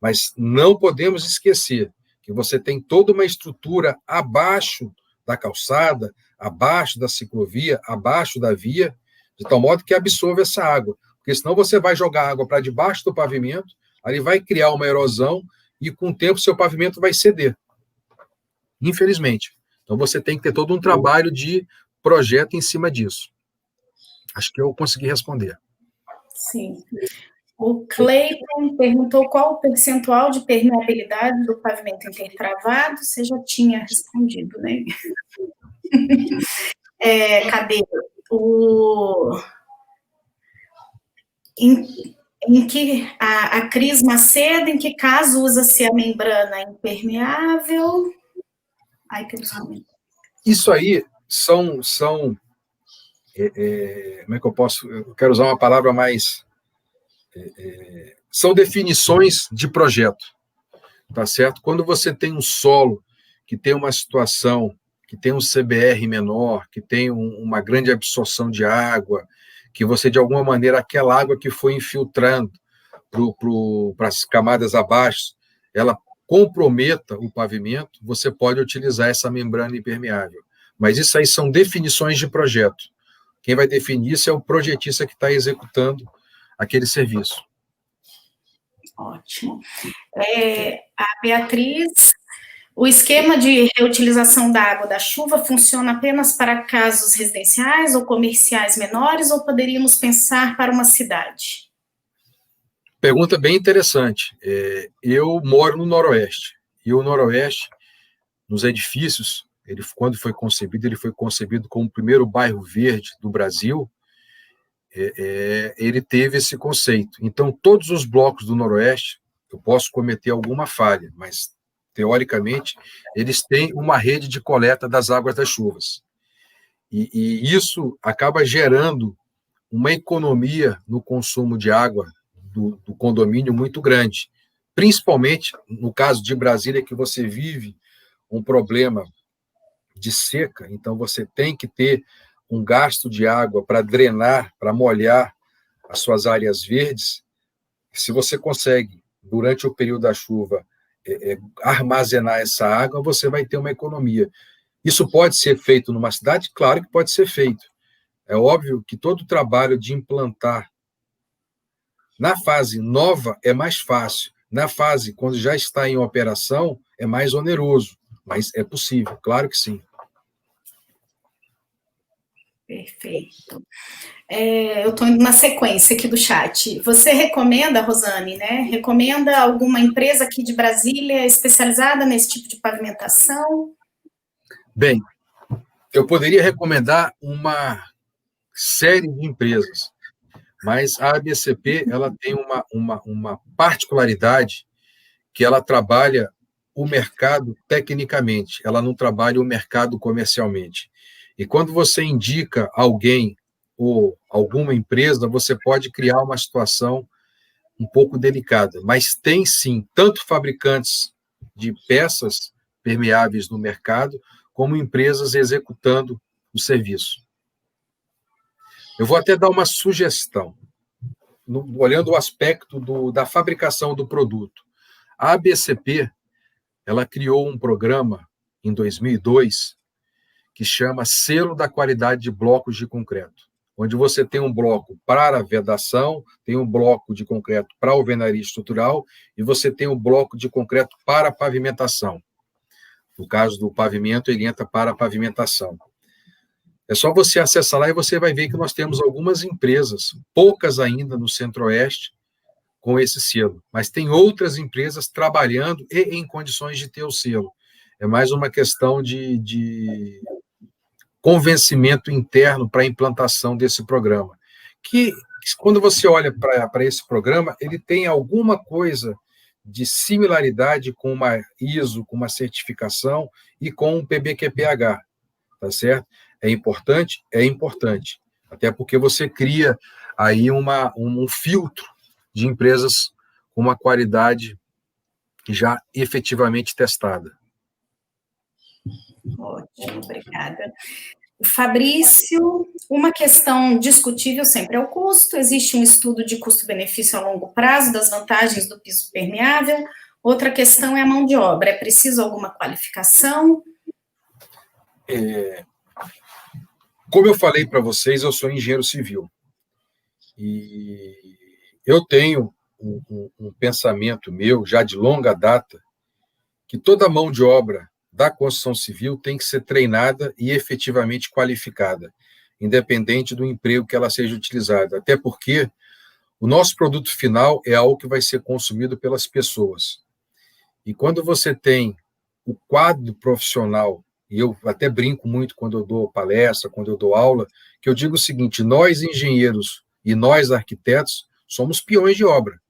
Mas não podemos esquecer que você tem toda uma estrutura abaixo da calçada, abaixo da ciclovia, abaixo da via, de tal modo que absorve essa água. Porque senão você vai jogar água para debaixo do pavimento, aí vai criar uma erosão e com o tempo seu pavimento vai ceder. Infelizmente. Então você tem que ter todo um trabalho de projeto em cima disso. Acho que eu consegui responder. Sim. O Cleiton perguntou qual o percentual de permeabilidade do pavimento intertravado. Você já tinha respondido, né? Cadê? Em que a Cris Macedo, em que caso usa-se a membrana impermeável? Isso aí são como é que eu posso... Eu quero usar uma palavra mais... são definições de projeto, tá certo? Quando você tem um solo que tem uma situação, que tem um CBR menor, que tem uma grande absorção de água, que você, de alguma maneira, aquela água que foi infiltrando para as camadas abaixo, ela comprometa o pavimento, você pode utilizar essa membrana impermeável. Mas isso aí são definições de projeto. Quem vai definir isso é o projetista que está executando aquele serviço. Ótimo. A Beatriz, o esquema de reutilização da água da chuva funciona apenas para casos residenciais ou comerciais menores, ou poderíamos pensar para uma cidade? Pergunta bem interessante. Eu moro no Noroeste, e o Noroeste, nos edifícios, quando foi concebido, ele foi concebido como o primeiro bairro verde do Brasil. Ele teve esse conceito. Então, todos os blocos do Noroeste, eu posso cometer alguma falha, mas, teoricamente, eles têm uma rede de coleta das águas das chuvas. E isso acaba gerando uma economia no consumo de água do condomínio muito grande. Principalmente, no caso de Brasília, que você vive um problema de seca, então você tem que ter um gasto de água para drenar, para molhar as suas áreas verdes. Se você consegue, durante o período da chuva, armazenar essa água, você vai ter uma economia. Isso pode ser feito numa cidade? Claro que pode ser feito. É óbvio que todo o trabalho de implantar na fase nova é mais fácil. Na fase, quando já está em operação, é mais oneroso, mas é possível, claro que sim. Perfeito. Eu estou indo na sequência aqui do chat. Você recomenda, Rosane, né? Recomenda alguma empresa aqui de Brasília especializada nesse tipo de pavimentação? Bem, eu poderia recomendar uma série de empresas, mas a ABCP ela tem uma particularidade que ela trabalha o mercado tecnicamente, ela não trabalha o mercado comercialmente. E quando você indica alguém ou alguma empresa, você pode criar uma situação um pouco delicada, mas tem sim tanto fabricantes de peças permeáveis no mercado, como empresas executando o serviço. Eu vou até dar uma sugestão, olhando o aspecto da fabricação do produto. A ABCP, ela criou um programa em 2002 que chama Selo da Qualidade de Blocos de Concreto. onde você tem um bloco para vedação, tem um bloco de concreto para alvenaria estrutural e você tem um bloco de concreto para pavimentação. No caso do pavimento, ele entra para a pavimentação. É só você acessar lá e você vai ver que nós temos algumas empresas, poucas ainda no Centro-Oeste, com esse selo, mas tem outras empresas trabalhando e em condições de ter o selo. É mais uma questão de convencimento interno para a implantação desse programa. Que, quando você olha para esse programa, ele tem alguma coisa de similaridade com uma ISO, com uma certificação e com um PBQPH, tá certo? É importante? É importante. Até porque você cria aí um filtro de empresas com uma qualidade já efetivamente testada. Ótimo, obrigada. Fabrício, uma questão discutível sempre é o custo. Existe um estudo de custo-benefício a longo prazo das vantagens do piso permeável. Outra questão é a mão de obra. É preciso alguma qualificação? Como eu falei para vocês, eu sou engenheiro civil. E eu tenho um pensamento meu, já de longa data, que toda mão de obra da construção civil tem que ser treinada e efetivamente qualificada, independente do emprego que ela seja utilizada. Até porque o nosso produto final é algo que vai ser consumido pelas pessoas. E quando você tem o quadro profissional, e eu até brinco muito quando eu dou palestra, quando eu dou aula, que eu digo o seguinte: nós engenheiros e nós arquitetos somos peões de obra.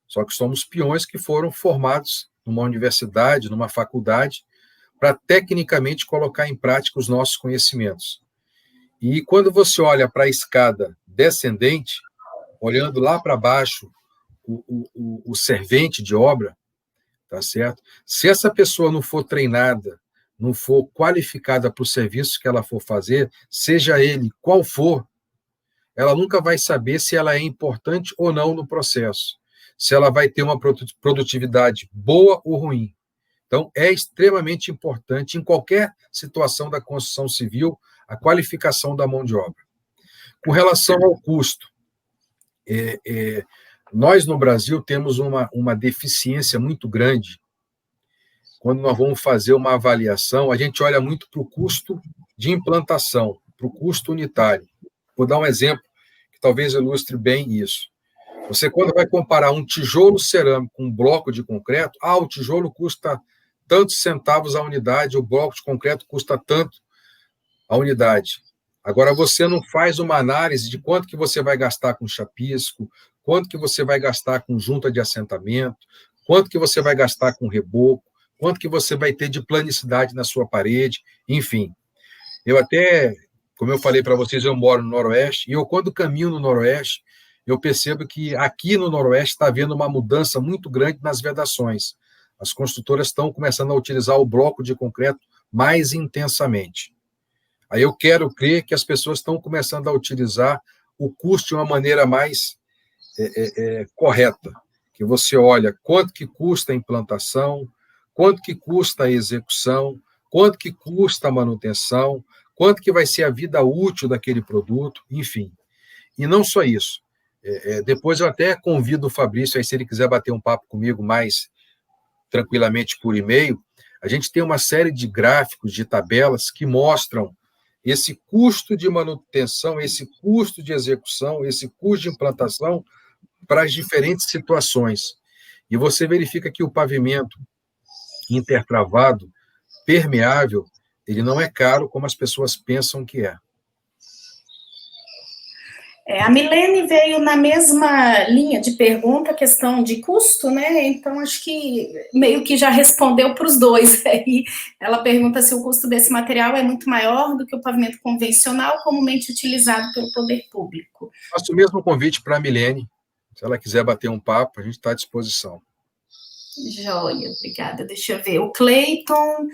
Só que somos peões que foram formados numa universidade, numa faculdade, para tecnicamente colocar em prática os nossos conhecimentos. E quando você olha para a escada descendente, olhando lá para baixo o servente de obra, tá certo? Se essa pessoa não for treinada, não for qualificada para o serviço que ela for fazer, seja ele qual for, ela nunca vai saber se ela é importante ou não no processo, se ela vai ter uma produtividade boa ou ruim. Então, é extremamente importante, em qualquer situação da construção civil, a qualificação da mão de obra. Com relação ao custo, nós no Brasil temos uma deficiência muito grande. Quando nós vamos fazer uma avaliação, a gente olha muito para o custo de implantação, para o custo unitário. Vou dar um exemplo que talvez ilustre bem isso. Você, quando vai comparar um tijolo cerâmico com um bloco de concreto, o tijolo custa tantos centavos a unidade, o bloco de concreto custa tanto a unidade. Agora, você não faz uma análise de quanto que você vai gastar com chapisco, quanto que você vai gastar com junta de assentamento, quanto que você vai gastar com reboco, quanto que você vai ter de planicidade na sua parede, enfim. Eu até, como eu falei para vocês, eu moro no Noroeste, e eu, quando caminho no Noroeste, eu percebo que aqui no Noroeste está havendo uma mudança muito grande nas vedações. As construtoras estão começando a utilizar o bloco de concreto mais intensamente. Aí eu quero crer que as pessoas estão começando a utilizar o custo de uma maneira mais correta, que você olha quanto que custa a implantação, quanto que custa a execução, quanto que custa a manutenção, quanto que vai ser a vida útil daquele produto, enfim. E não só isso. Depois eu até convido o Fabrício, aí, se ele quiser bater um papo comigo mais tranquilamente por e-mail, a gente tem uma série de gráficos, de tabelas que mostram esse custo de manutenção, esse custo de execução, esse custo de implantação para as diferentes situações. E você verifica que o pavimento intertravado, permeável, ele não é caro como as pessoas pensam que é. A Milene veio na mesma linha de pergunta, questão de custo, né? Então, acho que meio que já respondeu para os dois. Aí ela pergunta se o custo desse material é muito maior do que o pavimento convencional, comumente utilizado pelo poder público. Faço o mesmo convite para a Milene. Se ela quiser bater um papo, a gente está à disposição. Joia, obrigada. Deixa eu ver. O Cleiton,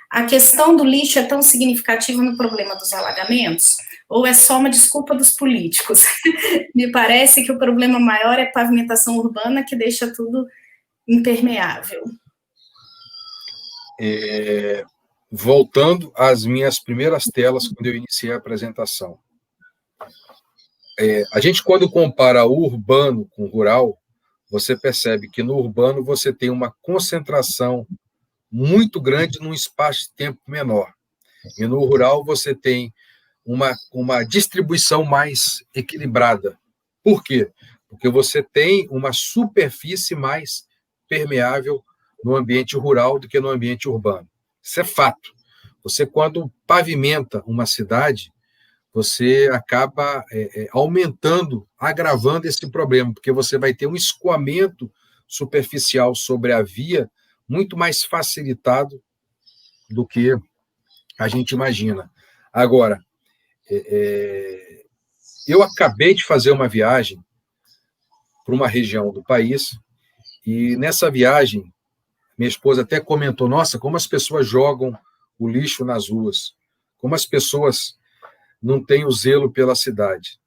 a questão do lixo é tão significativa no problema dos alagamentos? Ou é só uma desculpa dos políticos? Me parece que o problema maior é a pavimentação urbana, que deixa tudo impermeável. Voltando às minhas primeiras telas, quando eu iniciei a apresentação. A gente, quando compara o urbano com o rural, você percebe que no urbano você tem uma concentração muito grande num espaço de tempo menor. E no rural você tem uma distribuição mais equilibrada. Por quê? Porque você tem uma superfície mais permeável no ambiente rural do que no ambiente urbano. Isso é fato. Você, quando pavimenta uma cidade, você acaba aumentando, agravando esse problema, porque você vai ter um escoamento superficial sobre a via muito mais facilitado do que a gente imagina. Agora, eu acabei de fazer uma viagem para uma região do país, e nessa viagem, minha esposa até comentou, nossa, como as pessoas jogam o lixo nas ruas, como as pessoas não têm o zelo pela cidade.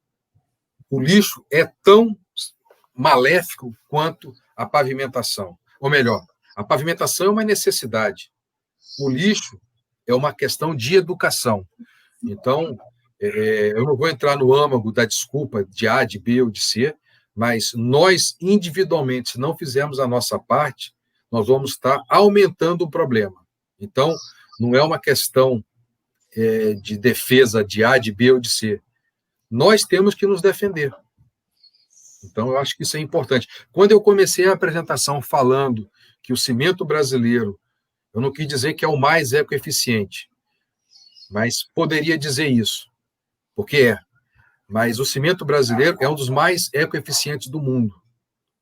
O lixo é tão maléfico quanto a pavimentação. Ou melhor, a pavimentação é uma necessidade. O lixo é uma questão de educação. Então, eu não vou entrar no âmago da desculpa de A, de B ou de C, mas nós, individualmente, se não fizermos a nossa parte, nós vamos estar aumentando o problema. Então, não é uma questão de defesa de A, de B ou de C. Nós temos que nos defender. Então, eu acho que isso é importante. Quando eu comecei a apresentação falando que o cimento brasileiro, eu não quis dizer que é o mais ecoeficiente, mas poderia dizer isso, porque é. Mas o cimento brasileiro é um dos mais ecoeficientes do mundo.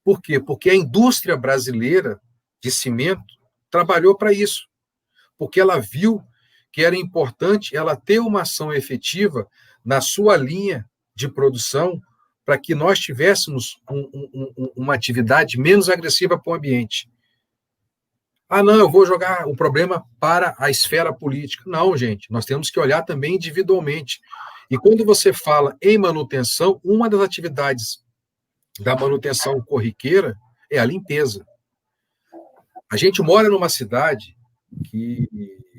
Por quê? Porque a indústria brasileira de cimento trabalhou para isso, porque ela viu que era importante ela ter uma ação efetiva na sua linha de produção para que nós tivéssemos uma atividade menos agressiva para o ambiente. Ah, não, eu vou jogar o problema para a esfera política. Não, gente, nós temos que olhar também individualmente. E quando você fala em manutenção, uma das atividades da manutenção corriqueira é a limpeza. A gente mora numa cidade que,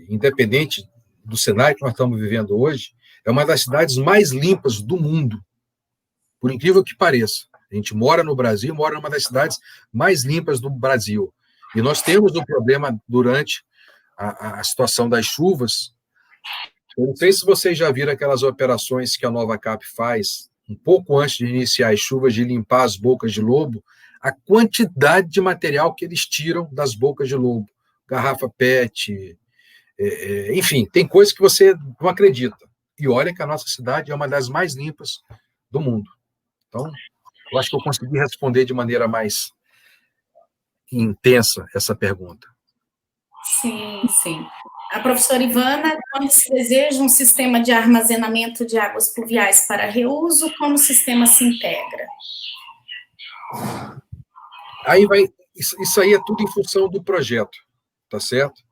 independente do cenário que nós estamos vivendo hoje, é uma das cidades mais limpas do mundo, por incrível que pareça. A gente mora no Brasil, mora numa das cidades mais limpas do Brasil. E nós temos um problema durante a situação das chuvas. Eu não sei se vocês já viram aquelas operações que a Nova Cap faz, um pouco antes de iniciar as chuvas, de limpar as bocas de lobo, a quantidade de material que eles tiram das bocas de lobo. Garrafa PET, enfim, tem coisas que você não acredita. E olha que a nossa cidade é uma das mais limpas do mundo. Então, eu acho que eu consegui responder de maneira mais intensa essa pergunta. Sim, sim. A professora Ivana, quando se deseja um sistema de armazenamento de águas pluviais para reuso, como o sistema se integra? Aí isso aí é tudo em função do projeto, tá certo?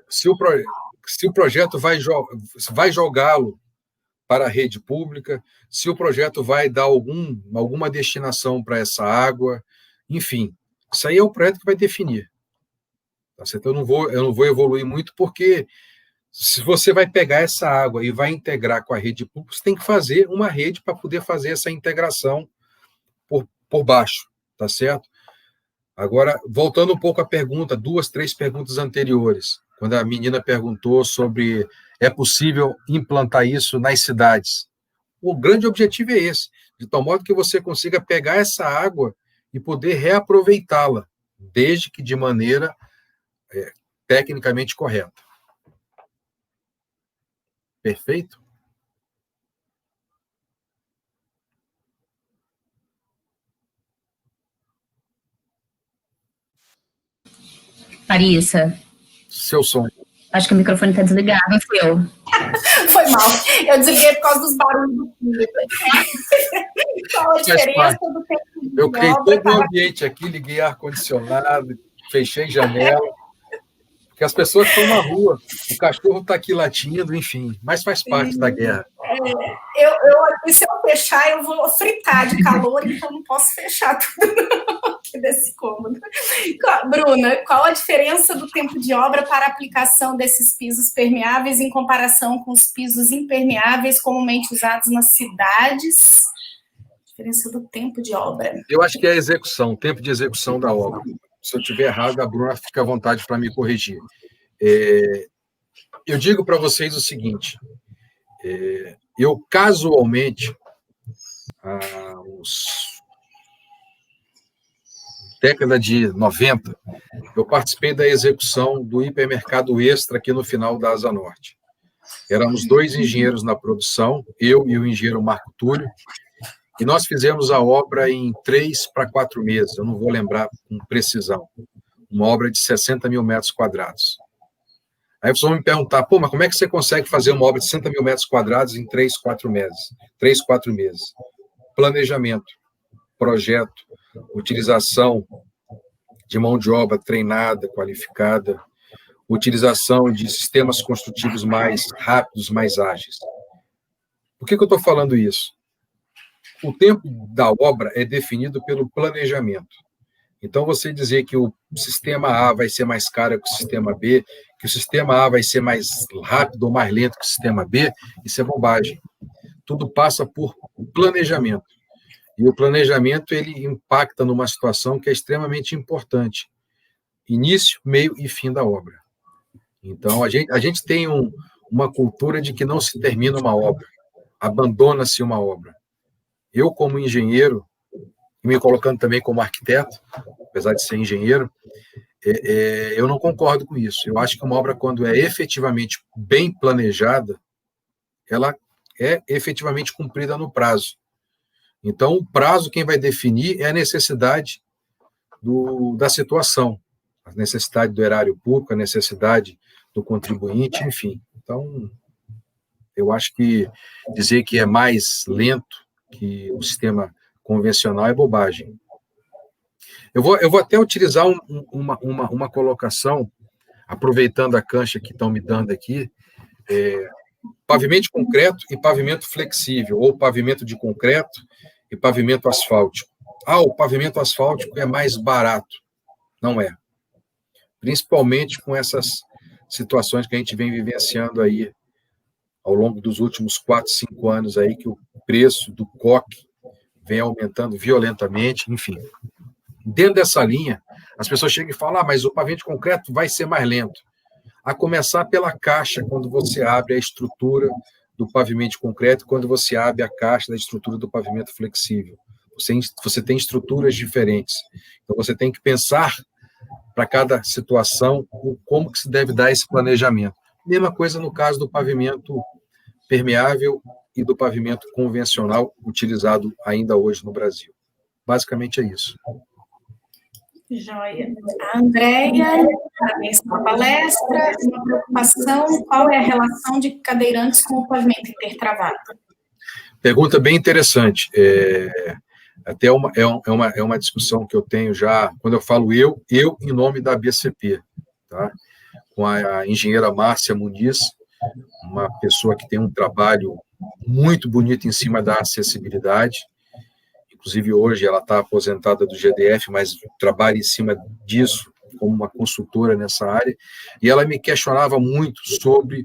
Se o projeto vai jogá-lo para a rede pública, se o projeto vai dar alguma destinação para essa água, enfim, isso aí é o projeto que vai definir. Tá certo? Eu não vou evoluir muito, porque se você vai pegar essa água e vai integrar com a rede pública, você tem que fazer uma rede para poder fazer essa integração por baixo, tá certo? Agora, voltando um pouco à pergunta, 2, 3 perguntas anteriores, quando a menina perguntou sobre é possível implantar isso nas cidades. O grande objetivo é esse, de tal modo que você consiga pegar essa água e poder reaproveitá-la, desde que de maneira tecnicamente correta. Perfeito? Larissa. Seu som. Acho que o microfone está desligado, não fui eu. Foi mal. Eu desliguei por causa dos barulhos do filho. Qual a diferença do tempo de Eu criei todo o ambiente aqui, liguei ar-condicionado, fechei janela, porque as pessoas estão na rua, o cachorro está aqui latindo, enfim, mas faz parte da guerra. Se eu fechar, eu vou fritar de calor, então não posso fechar tudo, não, que desse cômodo. Bruna, qual a diferença do tempo de obra para a aplicação desses pisos permeáveis em comparação com os pisos impermeáveis comumente usados nas cidades? Diferença do tempo de obra. Eu acho que é a execução, o tempo de execução da obra. Se eu estiver errado, a Bruna fica à vontade para me corrigir. Eu digo para vocês o seguinte, eu casualmente, há uns década de 90, eu participei da execução do hipermercado Extra aqui no final da Asa Norte. Éramos 2 engenheiros na produção, eu e o engenheiro Marco Túlio, e nós fizemos a obra em 3 para 4 meses, eu não vou lembrar com precisão, uma obra de 60 mil metros quadrados. Aí vocês vão me perguntar, pô, mas como é que você consegue fazer uma obra de 60 mil metros quadrados em 3, 4 meses? 3, 4 meses. Planejamento, projeto, utilização de mão de obra treinada, qualificada, utilização de sistemas construtivos mais rápidos, mais ágeis. Por que eu estou falando isso? O tempo da obra é definido pelo planejamento. Então, você dizer que o sistema A vai ser mais caro que o sistema B, que o sistema A vai ser mais rápido ou mais lento que o sistema B, isso é bobagem. Tudo passa por planejamento. E o planejamento, ele impacta numa situação que é extremamente importante. Início, meio e fim da obra. Então, a gente tem uma cultura de que não se termina uma obra, abandona-se uma obra. Eu, como engenheiro, e me colocando também como arquiteto, apesar de ser engenheiro, eu não concordo com isso. Eu acho que uma obra, quando é efetivamente bem planejada, ela é efetivamente cumprida no prazo. Então, o prazo, quem vai definir é a necessidade da situação, a necessidade do erário público, a necessidade do contribuinte, enfim. Então, eu acho que dizer que é mais lento que o sistema convencional é bobagem. Eu vou até utilizar uma colocação, aproveitando a cancha que estão me dando aqui, pavimento de concreto e pavimento flexível, ou pavimento de concreto e pavimento asfáltico. O pavimento asfáltico é mais barato. Não é. Principalmente com essas situações que a gente vem vivenciando aí ao longo dos últimos 4, 5 anos aí, que o preço do coque vem aumentando violentamente, enfim. Dentro dessa linha, as pessoas chegam e falam, mas o pavimento de concreto vai ser mais lento. A começar pela caixa, quando você abre a estrutura do pavimento de concreto, quando você abre a caixa da estrutura do pavimento flexível. Você tem estruturas diferentes. Então, você tem que pensar para cada situação como que se deve dar esse planejamento. Mesma coisa no caso do pavimento permeável e do pavimento convencional utilizado ainda hoje no Brasil. Basicamente é isso. Joia. A Andréia, parabéns pela palestra. Uma preocupação, qual é a relação de cadeirantes com o pavimento intertravado? Pergunta bem interessante. Até é uma discussão que eu tenho já, quando eu falo eu em nome da BCP, tá? Com a engenheira Márcia Muniz, uma pessoa que tem um trabalho muito bonito em cima da acessibilidade. Inclusive, hoje ela está aposentada do GDF, mas trabalha em cima disso como uma consultora nessa área. E ela me questionava muito sobre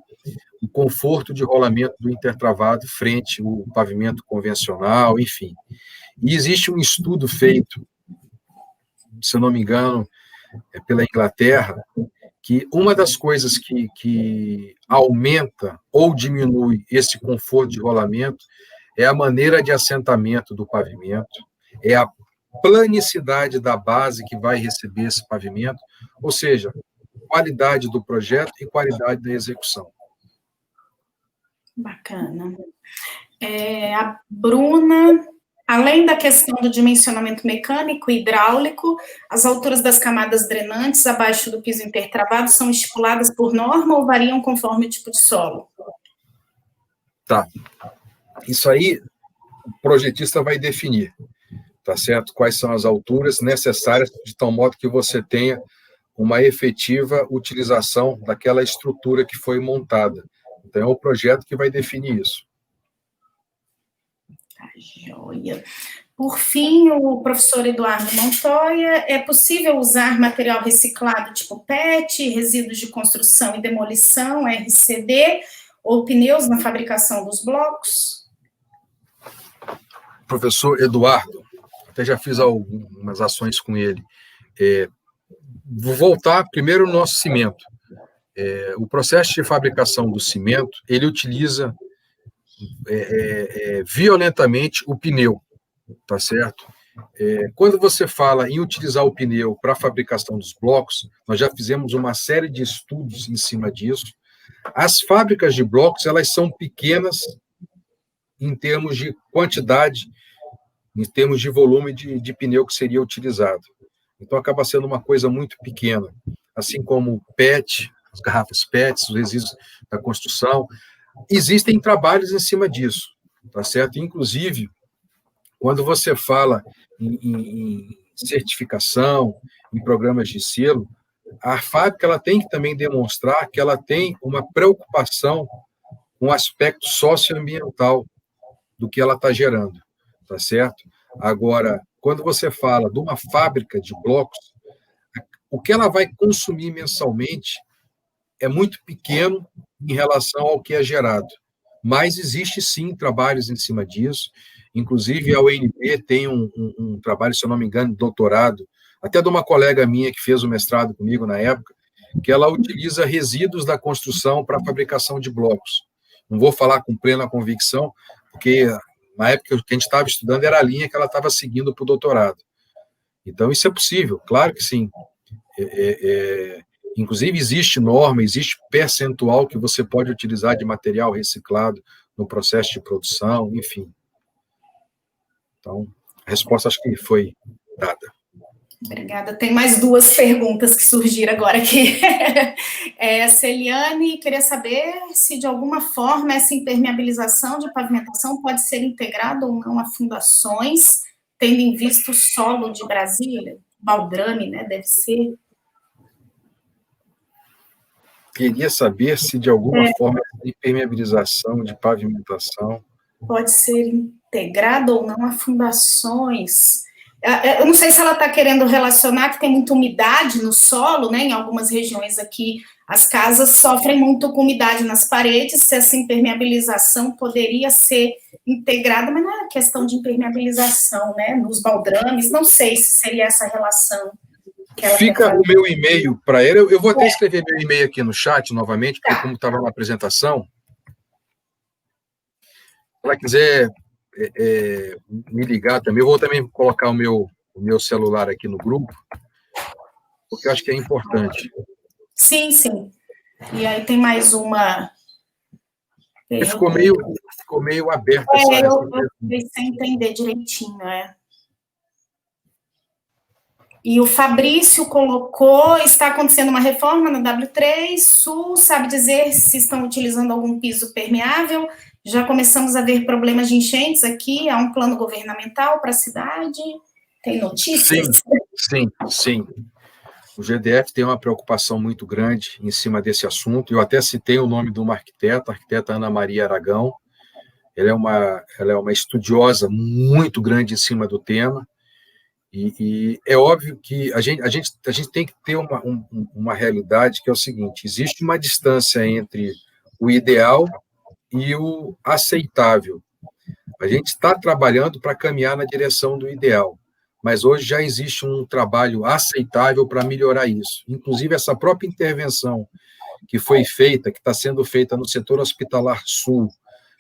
o conforto de rolamento do intertravado frente ao pavimento convencional, enfim. E existe um estudo feito, se eu não me engano, pela Inglaterra, que uma das coisas que aumenta ou diminui esse conforto de rolamento é a maneira de assentamento do pavimento, é a planicidade da base que vai receber esse pavimento, ou seja, qualidade do projeto e qualidade da execução. Bacana. A Bruna, além da questão do dimensionamento mecânico e hidráulico, as alturas das camadas drenantes abaixo do piso intertravado são estipuladas por norma ou variam conforme o tipo de solo? Tá. Isso aí, o projetista vai definir, tá certo? Quais são as alturas necessárias de tal modo que você tenha uma efetiva utilização daquela estrutura que foi montada. Então, é o projeto que vai definir isso. Tá, joia. Por fim, o professor Eduardo Montoya, é possível usar material reciclado tipo PET, resíduos de construção e demolição, RCD, ou pneus na fabricação dos blocos? Professor Eduardo, até já fiz algumas ações com ele. Vou voltar primeiro no nosso cimento. O processo de fabricação do cimento, ele utiliza violentamente o pneu, tá certo? Quando você fala em utilizar o pneu para a fabricação dos blocos, nós já fizemos uma série de estudos em cima disso. As fábricas de blocos, elas são pequenas em termos de quantidade, em termos de volume de pneu que seria utilizado. Então, acaba sendo uma coisa muito pequena, assim como o PET, as garrafas PET, os resíduos da construção. Existem trabalhos em cima disso, tá certo? Inclusive, quando você fala em certificação, em programas de selo, a fábrica ela tem que também demonstrar que ela tem uma preocupação com o aspecto socioambiental do que ela está gerando, tá certo? Agora, quando você fala de uma fábrica de blocos, o que ela vai consumir mensalmente é muito pequeno em relação ao que é gerado. Mas existe, sim, trabalhos em cima disso. Inclusive, a UNB tem um trabalho, se eu não me engano, de doutorado, até de uma colega minha que fez o mestrado comigo na época, que ela utiliza resíduos da construção para a fabricação de blocos. Não vou falar com plena convicção, porque na época que a gente estava estudando era a linha que ela estava seguindo para o doutorado. Então, isso é possível, claro que sim. Inclusive, existe norma, existe percentual que você pode utilizar de material reciclado no processo de produção, enfim. Então, a resposta acho que foi dada. Obrigada. Tem mais duas perguntas que surgiram agora aqui. Celiane queria saber se, de alguma forma, essa impermeabilização de pavimentação pode ser integrada ou não a fundações, tendo em vista o solo de Brasília, baldrame, né, deve ser. Queria saber se, de alguma forma, a impermeabilização de pavimentação pode ser integrada ou não a fundações. Eu não sei se ela está querendo relacionar que tem muita umidade no solo, né? Em algumas regiões aqui, as casas sofrem muito com umidade nas paredes, se essa impermeabilização poderia ser integrada, mas não é questão de impermeabilização, né? Nos baldrames, não sei se seria essa relação. Fica o meu e-mail para ele, eu vou até escrever meu e-mail aqui no chat novamente, porque como estava na apresentação, se ela quiser me ligar também, eu vou também colocar o meu celular aqui no grupo, porque eu acho que é importante. Sim, sim. E aí tem mais uma... Ficou meio aberto. Eu sem entender direitinho, E o Fabrício colocou, está acontecendo uma reforma na W3 Sul, sabe dizer se estão utilizando algum piso permeável? Já começamos a ver problemas de enchentes aqui, há um plano governamental para a cidade? Tem notícias? Sim. O GDF tem uma preocupação muito grande em cima desse assunto. Eu até citei o nome de uma arquiteta, a arquiteta Ana Maria Aragão. Ela é uma estudiosa muito grande em cima do tema. E é óbvio que a gente tem que ter uma realidade que é o seguinte: existe uma distância entre o ideal e o aceitável. A gente está trabalhando para caminhar na direção do ideal, mas hoje já existe um trabalho aceitável para melhorar isso. Inclusive, essa própria intervenção que foi feita, que está sendo feita no setor hospitalar sul,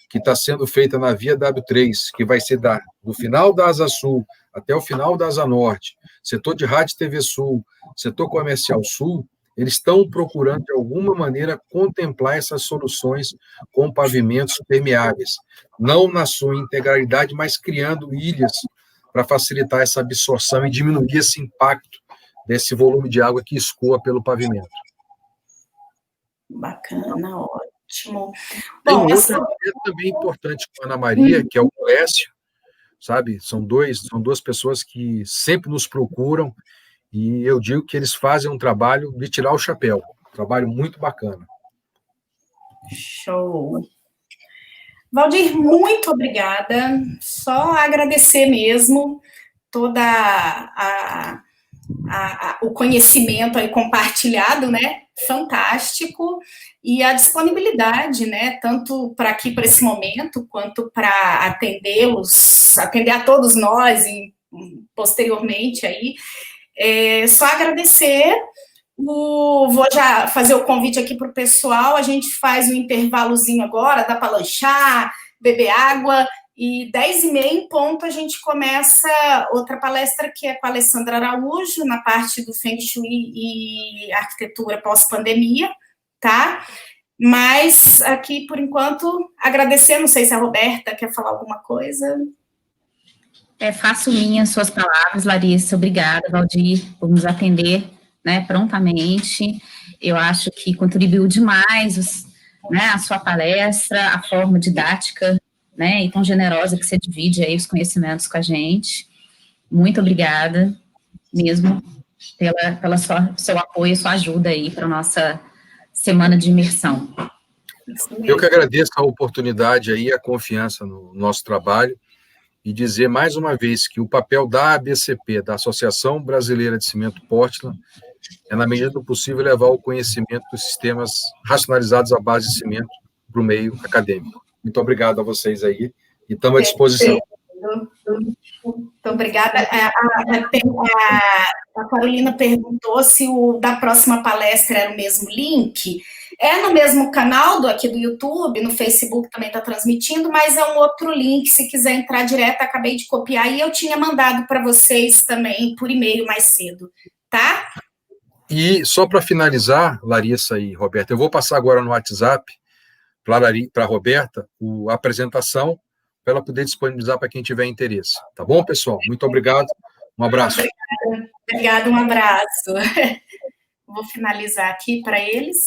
que está sendo feita na via W3, que vai ser do final da Asa Sul até o final da Asa Norte, setor de rádio e TV Sul, setor comercial sul, eles estão procurando, de alguma maneira, contemplar essas soluções com pavimentos permeáveis, não na sua integralidade, mas criando ilhas para facilitar essa absorção e diminuir esse impacto desse volume de água que escoa pelo pavimento. Bacana, ótimo. Tem outra que é também importante com a Ana Maria, que é o Clécio, sabe? São duas pessoas que sempre nos procuram e eu digo que eles fazem um trabalho de tirar o chapéu, um trabalho muito bacana. Show. Valdir, muito obrigada. Só agradecer mesmo toda o conhecimento aí compartilhado, né? Fantástico. E a disponibilidade, né? Tanto para aqui, para esse momento, quanto para atendê-los, atender a todos nós posteriormente aí. Só agradecer. Vou já fazer o convite aqui para o pessoal. A gente faz um intervalozinho agora, dá para lanchar, beber água, e 10h30 em ponto a gente começa outra palestra que é com a Alessandra Araújo, na parte do Feng Shui e arquitetura pós-pandemia, tá? Mas aqui, por enquanto, agradecer, não sei se a Roberta quer falar alguma coisa. Faço minhas suas palavras, Larissa. Obrigada, Valdir, por nos atender, né, prontamente. Eu acho que contribuiu demais, né, a sua palestra, a forma didática, né, e tão generosa que você divide aí os conhecimentos com a gente. Muito obrigada mesmo pela seu apoio e sua ajuda aí para a nossa semana de imersão. Eu que agradeço a oportunidade aí, a confiança no nosso trabalho, e dizer mais uma vez que o papel da ABCP, da Associação Brasileira de Cimento Portland, é, na medida do possível, levar o conhecimento dos sistemas racionalizados à base de cimento para o meio acadêmico. Muito obrigado a vocês aí, e estamos à disposição. Muito obrigada. A Carolina perguntou se o da próxima palestra era o mesmo link. É no mesmo canal aqui do YouTube, no Facebook também está transmitindo, mas é um outro link, se quiser entrar direto, acabei de copiar, e eu tinha mandado para vocês também por e-mail mais cedo, tá? E só para finalizar, Larissa e Roberta, eu vou passar agora no WhatsApp para a Roberta a apresentação, para ela poder disponibilizar para quem tiver interesse. Tá bom, pessoal? Muito obrigado. Um abraço. Obrigada, um abraço. Vou finalizar aqui para eles.